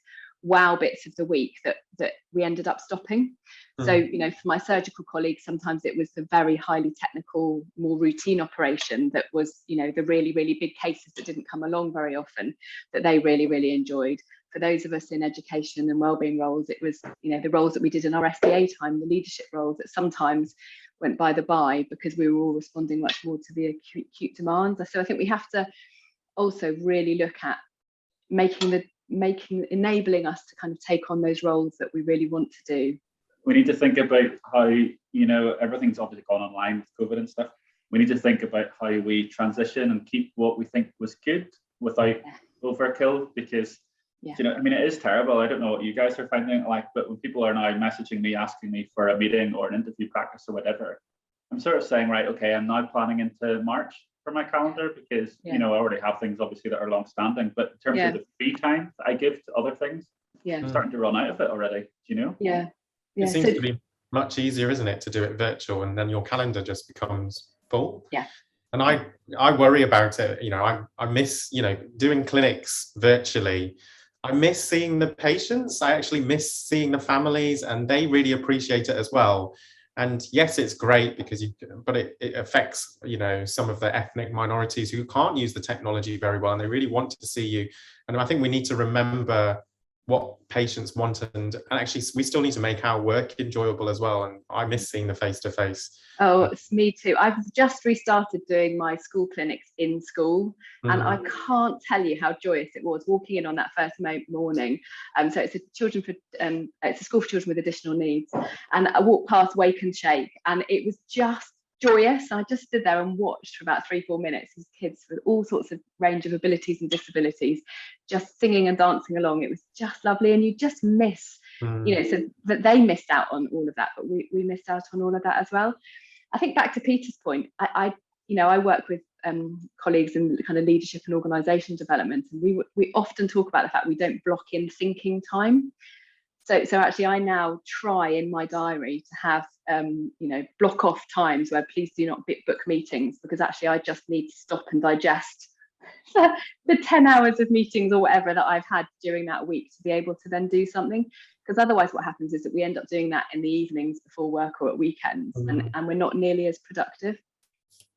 wow bits of the week that we ended up stopping. So, you know, for my surgical colleagues, sometimes it was the very highly technical, more routine operation that was, you know, the really, really big cases that didn't come along very often that they really, really enjoyed. For those of us in education and wellbeing roles, it was, you know, the roles that we did in our SDA time, the leadership roles that sometimes went by the by because we were all responding much more to the acute demands. So I think we have to also really look at enabling us to kind of take on those roles that we really want to do. We need to think about how, you know, everything's obviously gone online with COVID and stuff. We need to think about how we transition and keep what we think was good without overkill, because you know, I mean, it is terrible. I don't know what you guys are finding it like, but when people are now messaging me, asking me for a meeting or an interview practice or whatever, I'm sort of saying, right, okay, I'm now planning into March for my calendar because, you know, I already have things obviously that are long standing, but in terms of the free time that I give to other things, I'm starting to run out of it already, you know? It seems to be much easier, isn't it, to do it virtual, and then your calendar just becomes full. And I worry about it. You know, I miss, you know, doing clinics virtually. I miss seeing the patients. I actually miss seeing the families, and they really appreciate it as well. And yes, it's great because but it affects, you know, some of the ethnic minorities who can't use the technology very well, and they really want to see you. And I think we need to remember what patients want, and actually we still need to make our work enjoyable as well. And I miss seeing the face-to-face. Oh, it's me too. I've just restarted doing my school clinics in school, and I can't tell you how joyous it was walking in on that first morning. So it's a school for children with additional needs, and I walked past Wake and Shake, and it was just joyous. I just stood there and watched for about 3-4 minutes as kids with all sorts of range of abilities and disabilities just singing and dancing along. It was just lovely, and you just miss, you know, so that they missed out on all of that, but we missed out on all of that as well. I think back to Peter's point, I work with colleagues in kind of leadership and organisation development, and we often talk about the fact we don't block in thinking time. So actually, I now try in my diary to have, you know, block off times where please do not book meetings, because actually I just need to stop and digest the 10 hours of meetings or whatever that I've had during that week to be able to then do something. Because otherwise what happens is that we end up doing that in the evenings before work or at weekends, and we're not nearly as productive.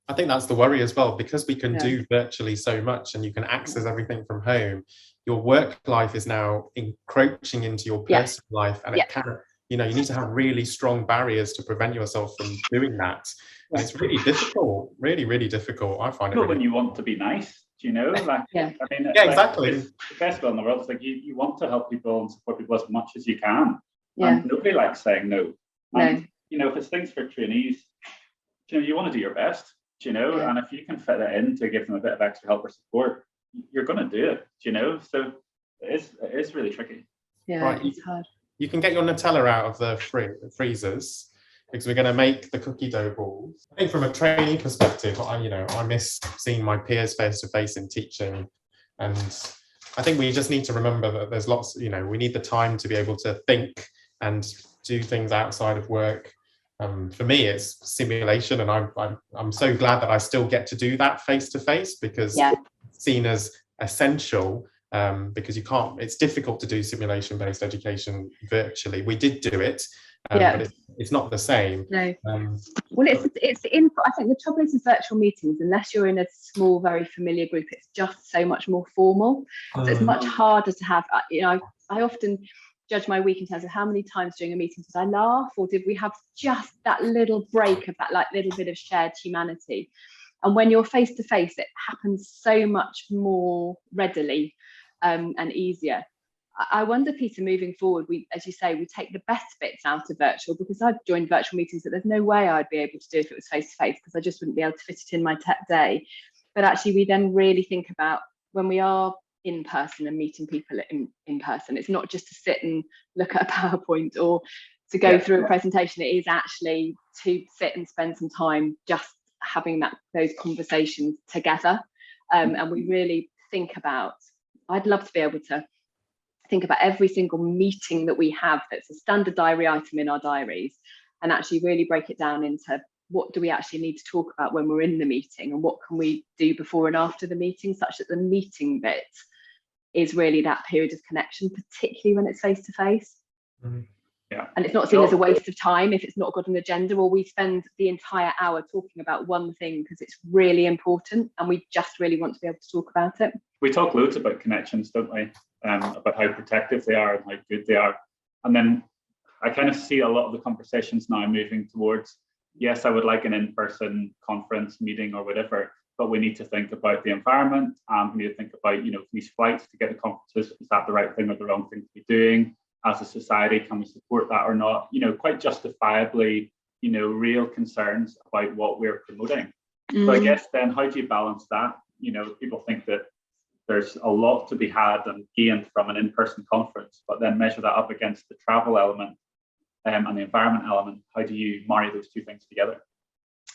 I think that's the worry as well, because we can do virtually so much and you can access everything from home. Your work life is now encroaching into your personal life, and it can, you know, you need to have really strong barriers to prevent yourself from doing that. And it's really difficult, really, really difficult. I find it really when you want to be nice, do you know? Like, I mean, exactly. It's the best will in the world. It's like you want to help people and support people as much as you can. And nobody likes saying no. And, you know, if it's things for trainees, you know, you want to do your best. You know, and if you can fit it in to give them a bit of extra help or support, you're going to do it, you know. So It is really tricky. Yeah, Right, it's hard. You can get your Nutella out of the freezers, because we're going to make the cookie dough balls. I think from a trainee perspective, I miss seeing my peers face to face in teaching, and I think we just need to remember that there's lots. We need the time to be able to think and do things outside of work. For me, it's simulation, and I'm so glad that I still get to do that face to face, because it's seen as essential. Because it's difficult to do simulation-based education virtually. We did do it, but it's not the same. No. Well, it's I think the trouble is with virtual meetings, unless you're in a small, very familiar group, it's just so much more formal. So it's much harder to have. I often judge my week in terms of how many times during a meeting did I laugh, or did we have just that little break of that little bit of shared humanity. And when you're face to face, it happens so much more readily and easier. I wonder, Peter, moving forward, as you say, we take the best bits out of virtual, because I've joined virtual meetings that there's no way I'd be able to do if it was face to face, because I just wouldn't be able to fit it in my day. But actually, we then really think about when we are in person and meeting people in person, it's not just to sit and look at a PowerPoint or to go through a presentation. It is actually to sit and spend some time just having those conversations together. And we really think about, I'd love to be able to think about every single meeting that we have that's a standard diary item in our diaries, and actually really break it down into what do we actually need to talk about when we're in the meeting, and what can we do before and after the meeting, such that the meeting bit is really that period of connection, particularly when it's face to face. Yeah. And it's not seen as a waste of time if it's not got an agenda, or we spend the entire hour talking about one thing because it's really important and we just really want to be able to talk about it. We talk loads about connections, don't we? About how protective they are and how good they are. And then I kind of see a lot of the conversations now moving towards, yes, I would like an in-person conference meeting or whatever, but we need to think about the environment. We need to think about, these flights to get to conferences. Is that the right thing or the wrong thing to be doing? As a society, can we support that or not? Quite justifiably, real concerns about what we're promoting. So I guess then, how do you balance that? People think that there's a lot to be had and gained from an in-person conference, but then measure that up against the travel element and the environment element. How do you marry those two things together?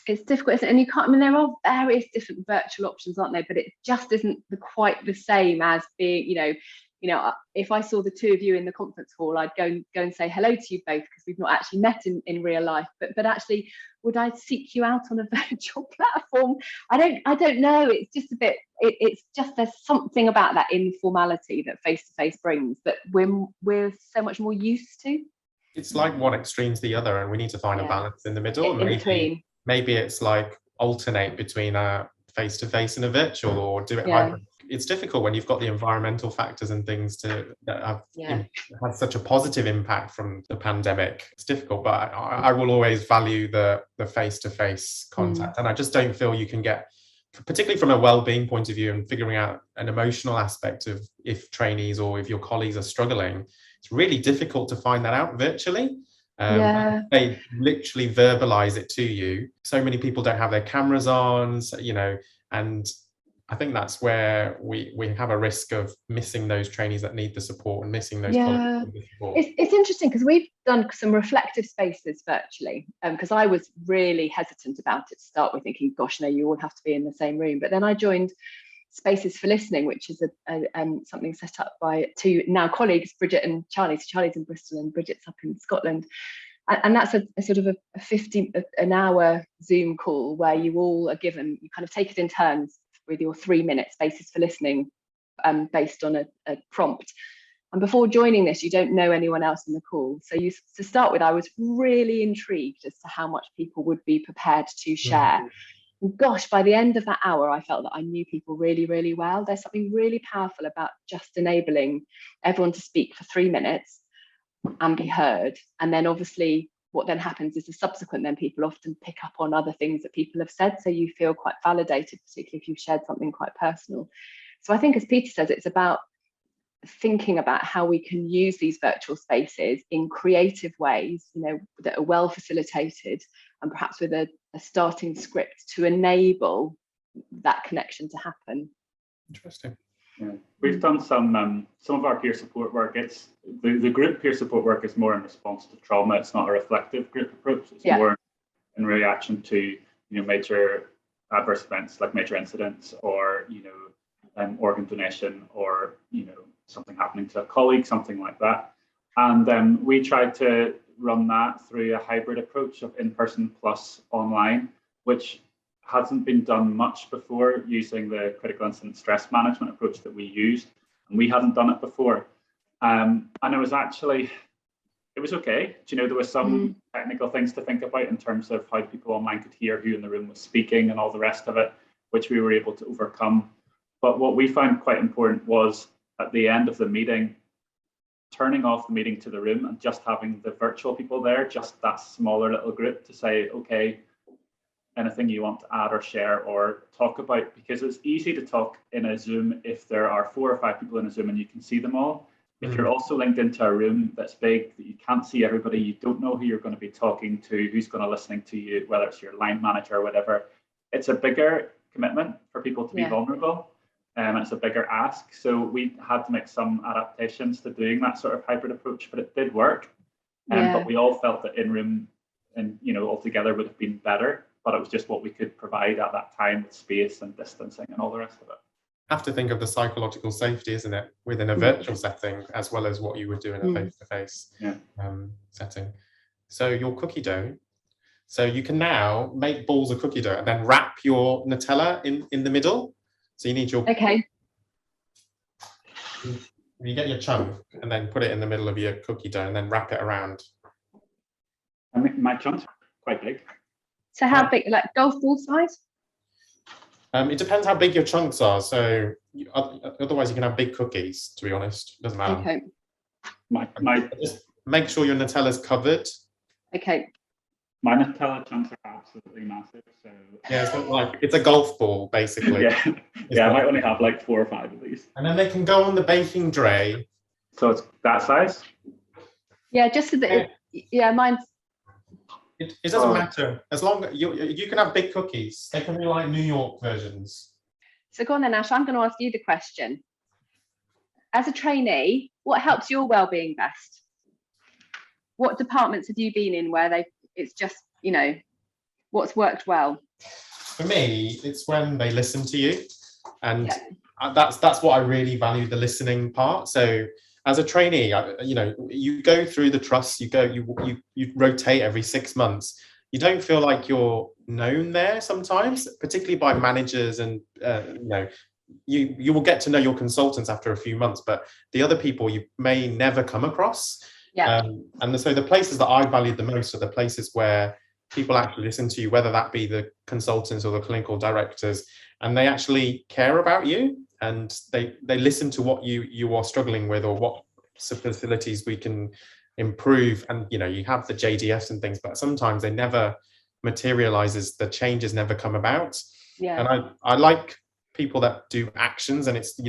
It's difficult, isn't it? And you can't, there are various different virtual options, aren't there? But it just isn't quite the same as being, if I saw the two of you in the conference hall, I'd go and say hello to you both, because we've not actually met in real life. But actually, would I seek you out on a virtual platform? I don't know. It's just a bit. It's just, there's something about that informality that face to face brings that we're so much more used to. It's like one extreme's the other, and we need to find a balance in the middle. In between. Maybe it's like alternate between a face to face and a virtual, or do it hybrid. It's difficult when you've got the environmental factors and things that have had such a positive impact from the pandemic. It's difficult, but I will always value the face-to-face contact. And I just don't feel you can get, particularly from a well-being point of view and figuring out an emotional aspect of if trainees or if your colleagues are struggling, it's really difficult to find that out virtually. They literally verbalize it to you. So many people don't have their cameras on, and I think that's where we have a risk of missing those trainees that need the support and missing those colleagues that need the support. It's interesting because we've done some reflective spaces virtually, because I was really hesitant about it to start with, thinking, gosh, no, you all have to be in the same room. But then I joined Spaces for Listening, which is something set up by two now colleagues, Bridget and Charlie. So Charlie's in Bristol and Bridget's up in Scotland. And that's a sort of an hour Zoom call where you all are given, you kind of take it in turns with your 3-minute Spaces for Listening based on a prompt. And before joining this, you don't know anyone else in the call. So to start with, I was really intrigued as to how much people would be prepared to share. And gosh, by the end of that hour, I felt that I knew people really, really well. There's something really powerful about just enabling everyone to speak for 3 minutes and be heard. And then obviously what then happens is the subsequent, then people often pick up on other things that people have said. So you feel quite validated, particularly if you've shared something quite personal. So I think, as Peter says, it's about thinking about how we can use these virtual spaces in creative ways, that are well facilitated, and perhaps with a starting script to enable that connection to happen. Interesting. Yeah, we've done some of our peer support work. It's the group peer support work is more in response to trauma. It's not a reflective group approach. It's more in reaction to major adverse events like major incidents or organ donation or something happening to a colleague, something like that. And we tried to run that through a hybrid approach of in-person plus online, which hasn't been done much before, using the critical incident stress management approach that we used, and we hadn't done it before. And it was okay. There were some technical things to think about in terms of how people online could hear who in the room was speaking and all the rest of it, which we were able to overcome. But what we found quite important was at the end of the meeting, turning off the meeting to the room and just having the virtual people there, just that smaller little group, to say, okay, anything you want to add or share or talk about, because it's easy to talk in a Zoom if there are 4 or 5 people in a Zoom and you can see them all. If you're also linked into a room that's big, that you can't see everybody, you don't know who you're going to be talking to, who's going to listening to you, whether it's your line manager or whatever, it's a bigger commitment for people to be vulnerable. And it's a bigger ask. So we had to make some adaptations to doing that sort of hybrid approach, but it did work. But we all felt that in-room and altogether would have been better, but it was just what we could provide at that time with space and distancing and all the rest of it. Have to think of the psychological safety, isn't it, within a virtual setting as well as what you would do in a face-to-face setting. So your cookie dough. So you can now make balls of cookie dough and then wrap your Nutella in the middle. So you need your you get your chunk and then put it in the middle of your cookie dough and then wrap it around. I mean, my chunks are quite big. So how big, like golf ball size? It depends how big your chunks are. So otherwise you can have big cookies, to be honest. Doesn't matter. Okay. Just make sure your Nutella's covered. Okay. My Nutella chunks are absolutely massive. So yeah, it's a golf ball, basically. I might only have like 4 or 5 of these. And then they can go on the baking tray. So it's that size? Yeah, just a bit. Mine's. It doesn't matter, as long as you can have big cookies. They can be like New York versions. So go on then, Ash. I'm going to ask you the question. As a trainee, what helps your well-being best? What departments have you been in where it's just, what's worked well? For me, it's when they listen to you, and that's what I really value, the listening part. So as a trainee, you go through the trusts, you rotate every 6 months. You don't feel like you're known there sometimes, particularly by managers, and you will get to know your consultants after a few months, but the other people you may never come across. And so the places that I value the most are the places where people actually listen to you, whether that be the consultants or the clinical directors, and they actually care about you, and they listen to what you are struggling with or what facilities we can improve. And you have the JDFs and things, but sometimes they never materializes, the changes never come about. And I like people that do actions, and it's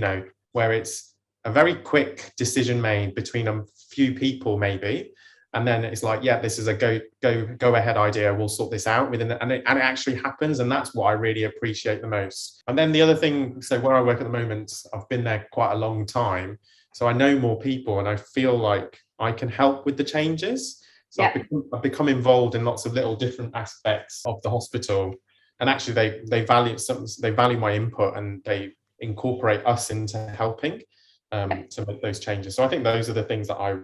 where it's a very quick decision made between a few people maybe, and then it's like, this is a go ahead idea, we'll sort this out within and it actually happens. And that's what I really appreciate the most. And then the other thing, so where I work at the moment, I've been there quite a long time, so I know more people, and I feel like I can help with the changes. So I've become involved in lots of little different aspects of the hospital, and actually they value my input, and they incorporate us into helping to make those changes. So I think those are the things that I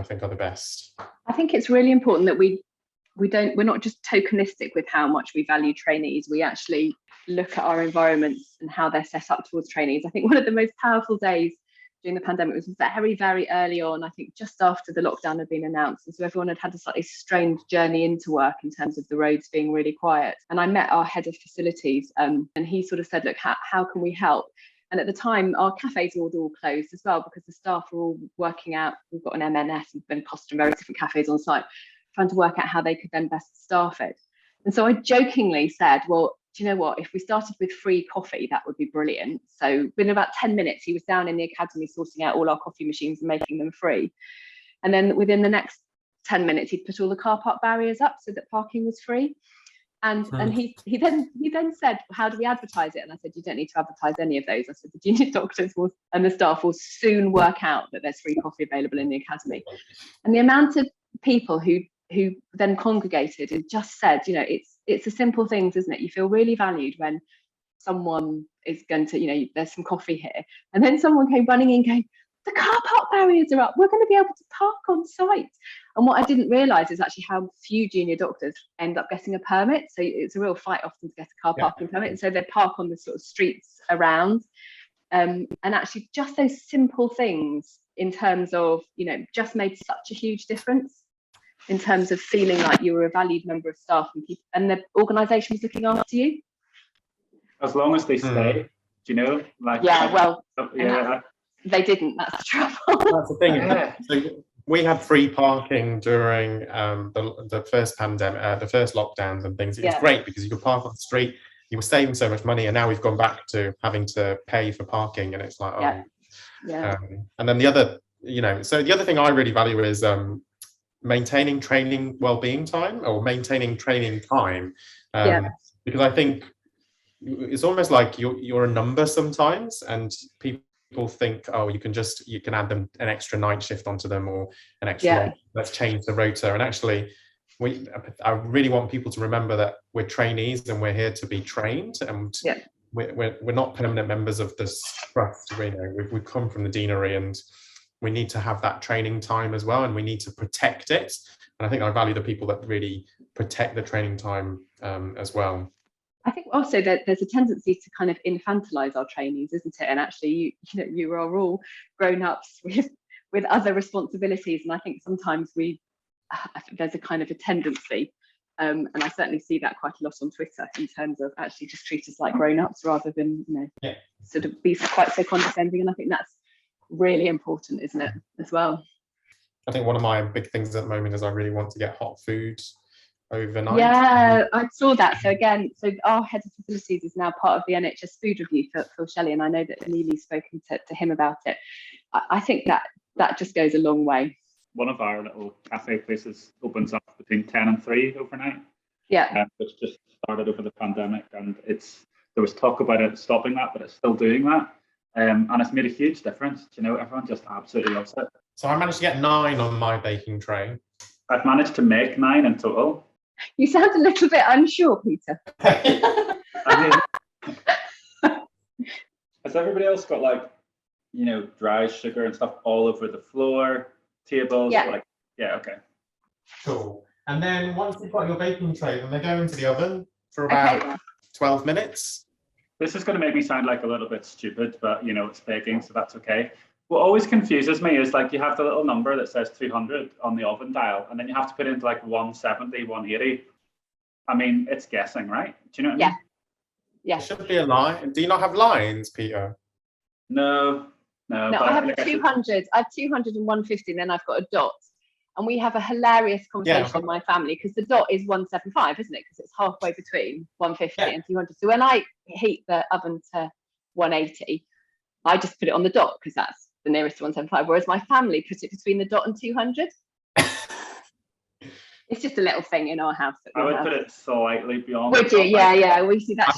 think are the best. I think it's really important that we're not just tokenistic with how much we value trainees. We actually look at our environments and how they're set up towards trainees. I think one of the most powerful days during the pandemic was very, very early on, I think just after the lockdown had been announced. And so everyone had a slightly strange journey into work in terms of the roads being really quiet. And I met our head of facilities, and he sort of said, look, how can we help? And at the time, our cafes were all closed as well, because the staff were all working out. We've got an M&S and been Costa and various different cafes on site, trying to work out how they could then best staff it. And so I jokingly said, well, do you know what? If we started with free coffee, that would be brilliant. So within about 10 minutes, he was down in the academy sorting out all our coffee machines and making them free. And then within the next 10 minutes, he'd put all the car park barriers up so that parking was free. And he then said, how do we advertise it? And I said, you don't need to advertise any of those. I said, the junior doctors and the staff will soon work out that there's free coffee available in the academy. And the amount of people who then congregated and just said, it's the simple things, isn't it? You feel really valued when someone is going to, there's some coffee here. And then someone came running in going, the car park barriers are up. We're going to be able to park on site. And what I didn't realise is actually how few junior doctors end up getting a permit. So it's a real fight often to get a car parking permit. And so they park on the sort of streets around. And actually just those simple things in terms of, just made such a huge difference in terms of feeling like you were a valued member of staff and the organisation was looking after you. As long as they stay, they didn't. That's the trouble. That's the thing. Yeah. So we had free parking during the first pandemic, the first lockdowns and things. It was great because you could park on the street. You were saving so much money, and now we've gone back to having to pay for parking, and it's like, and then the other, so the other thing I really value is maintaining training wellbeing time or maintaining training time, because I think it's almost like you're a number sometimes, and people think, you can add them an extra night shift onto them or an extra let's change the rota. And actually I really want people to remember that we're trainees and we're here to be trained, and we're not permanent members of this trust. We've come from the deanery, and we need to have that training time as well, and we need to protect it. And I think I value the people that really protect the training time as well. I think also that there's a tendency to kind of infantilize our trainees, isn't it? And actually, you are all grown-ups with other responsibilities, and I think sometimes there's a kind of a tendency, and I certainly see that quite a lot on Twitter in terms of actually just treat us like grown-ups rather than sort of be quite so condescending. And I think that's really important, isn't it, as well? I think one of my big things at the moment is I really want to get hot food overnight. Yeah, I saw that. So our head of facilities is now part of the NHS food review for Phil Shelley, and I know that Neely's spoken to him about it. I think that just goes a long way. One of our little cafe places opens up between 10 and 3 overnight. Which just started over the pandemic, and there was talk about it stopping that, but it's still doing that. And it's made a huge difference. Everyone just absolutely loves it. So I managed to get 9 on my baking tray. I've managed to make 9 in total. You sound a little bit unsure, Peter. I mean, has everybody else got dry sugar and stuff all over the floor, tables? Okay. Cool. And then once you've got your baking tray, then they go into the oven for about 12 minutes. This is going to make me sound like a little bit stupid, but it's baking, so that's okay. What always confuses me is you have the little number that says 200 on the oven dial, and then you have to put into 170, 180. I mean, it's guessing, right? Do you know what I mean? Yeah. There should be a line. Do you not have lines, Peter? No. I have 200. I have 200 and 150, and then I've got a dot. And we have a hilarious conversation in my family because the dot is 175, isn't it? Because it's halfway between 150 and 200. So when I heat the oven to 180, I just put it on the dot because that's the nearest to 175, whereas my family put it between the dot and 200. It's just a little thing in our house. I would put it slightly beyond. Would you? Yeah. We see that.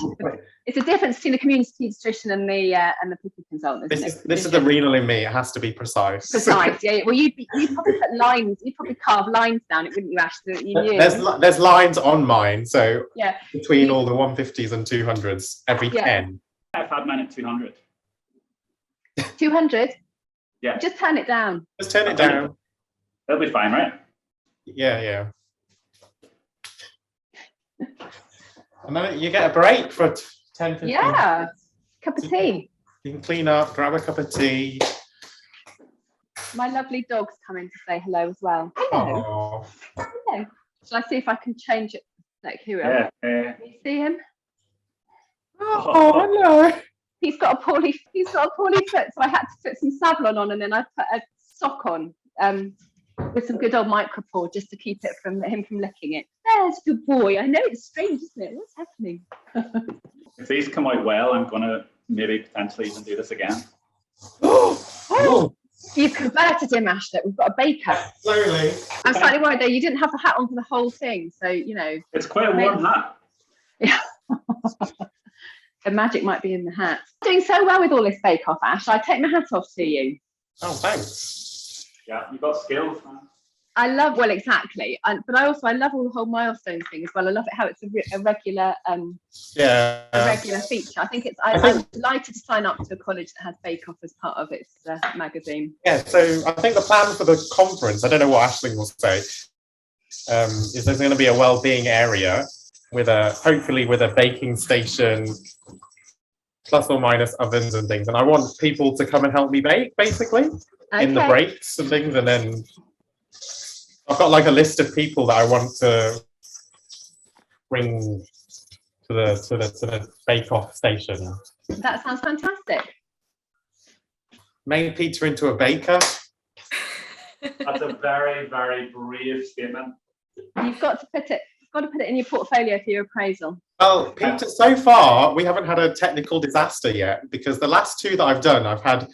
It's a difference between the community paediatrician and the people consultant. This is the renal in me. It has to be precise. Precise, yeah. Well, you'd probably put lines. You'd probably carve lines down. It wouldn't you, Ash? So you knew. There's lines on mine. So between all the 150s and 200s, every 10. I've had mine at 200. 200. Yeah. Just turn it down. Just turn it down. That'll be fine, right? Yeah. And then you get a break for 10, 15 minutes. Cup of tea. You can clean up, grab a cup of tea. My lovely dog's coming to say hello as well. Hello. Hello. Shall I see if I can change it? Can you see him? Oh, hello. He's got a poorly foot, so I had to put some Savlon on, and then I put a sock on with some good old micropore just to keep it from him from licking it. There's a good boy. I know it's strange, isn't it? What's happening? If these come out well, I'm gonna maybe potentially even do this again. Oh! You've converted him, Ash. We've got a baker. Slowly. I'm slightly worried though. You didn't have the hat on for the whole thing, so It's quite a warm hat. Yeah. The magic might be in the hat. Doing so well with all this Bake Off, Ash. I take my hat off to you. Oh, thanks. Yeah, you've got skills, man. I love, well, exactly. But I love all the whole milestone thing as well. I love it how it's a regular feature. I think I'm delighted to sign up to a college that has Bake Off as part of its magazine. Yeah, so I think the plan for the conference, I don't know what Aisling will say, is there's going to be a wellbeing area with hopefully with a baking station, plus or minus ovens and things. And I want people to come and help me bake, basically, in the breaks and things. And then I've got like a list of people that I want to bring to the Bake Off station. That sounds fantastic. Made Peter into a baker. That's a very, very brave statement. You've got to put it in your portfolio for your appraisal. Well, Peter, so far we haven't had a technical disaster yet, because the last two that I've done, I've had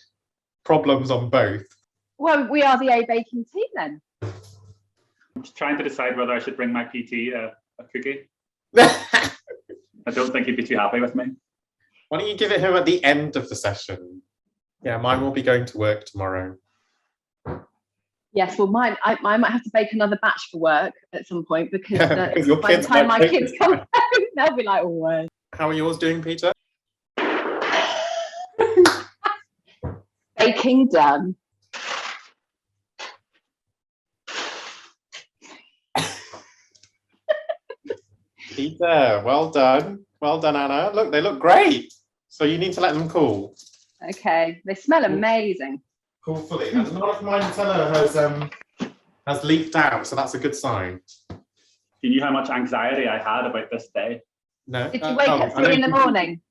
problems on both. Well, we are the A baking team then. I'm just trying to decide whether I should bring my PT a cookie. I don't think he'd be too happy with me. Why don't you give it him at the end of the session? Yeah, mine will be going to work tomorrow. Yes, well, I might have to bake another batch for work at some point, because by the time my kids come home, they'll be like, oh, How are yours doing, Peter? Baking done. Peter, well done. Well done, Anna. Look, they look great. So you need to let them cool. Okay, they smell amazing. Cool fully. And none of my Nutella has leaked out, so that's a good sign. You knew how much anxiety I had about this day. No. Did you wake at 3 in the morning?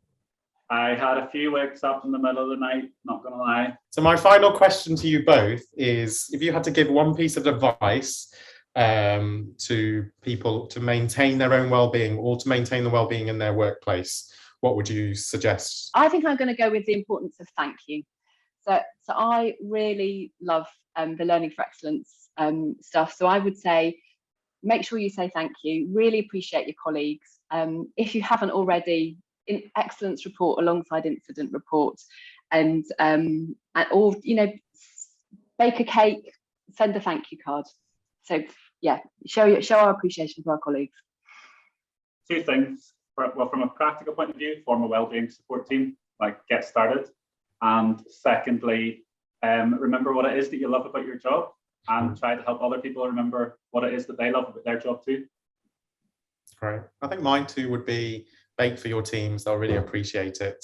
I had a few wakes up in the middle of the night, not gonna lie. So my final question to you both is, if you had to give one piece of advice to people to maintain their own well-being, or to maintain the well-being in their workplace, what would you suggest? I think I'm going to go with the importance of thank you. So I really love the Learning for Excellence stuff. So I would say, make sure you say thank you. Really appreciate your colleagues. If you haven't already, in excellence report alongside incident report, and or bake a cake, send a thank you card. So yeah, show our appreciation for our colleagues. Two things. Well, from a practical point of view, form a wellbeing support team, like get started. And secondly, remember what it is that you love about your job, and try to help other people remember what it is that they love about their job too. Great. I think mine too would be bake for your teams. They'll really appreciate it.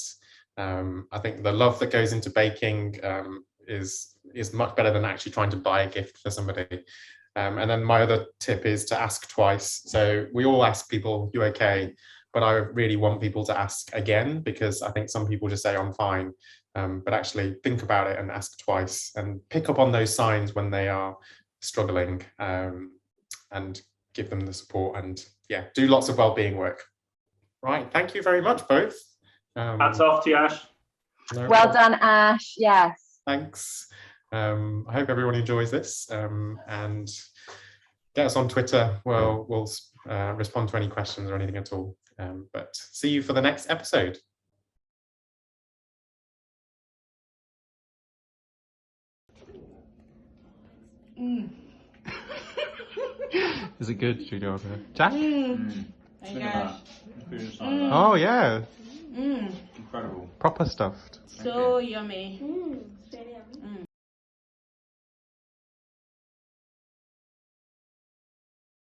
I think the love that goes into baking is much better than actually trying to buy a gift for somebody. And then my other tip is to ask twice. So we all ask people, "You okay?" But I really want people to ask again, because I think some people just say, "I'm fine." But actually think about it and ask twice, and pick up on those signs when they are struggling, and give them the support, and yeah, do lots of well-being work. Right, thank you very much, both. Hats off to you, Ash. Well done, Ash. Yes. Thanks. I hope everyone enjoys this, and get us on Twitter. We'll respond to any questions or anything at all. But see you for the next episode. Is it good, Studio? Jack? Oh yeah. Incredible. Proper stuffed. So yummy.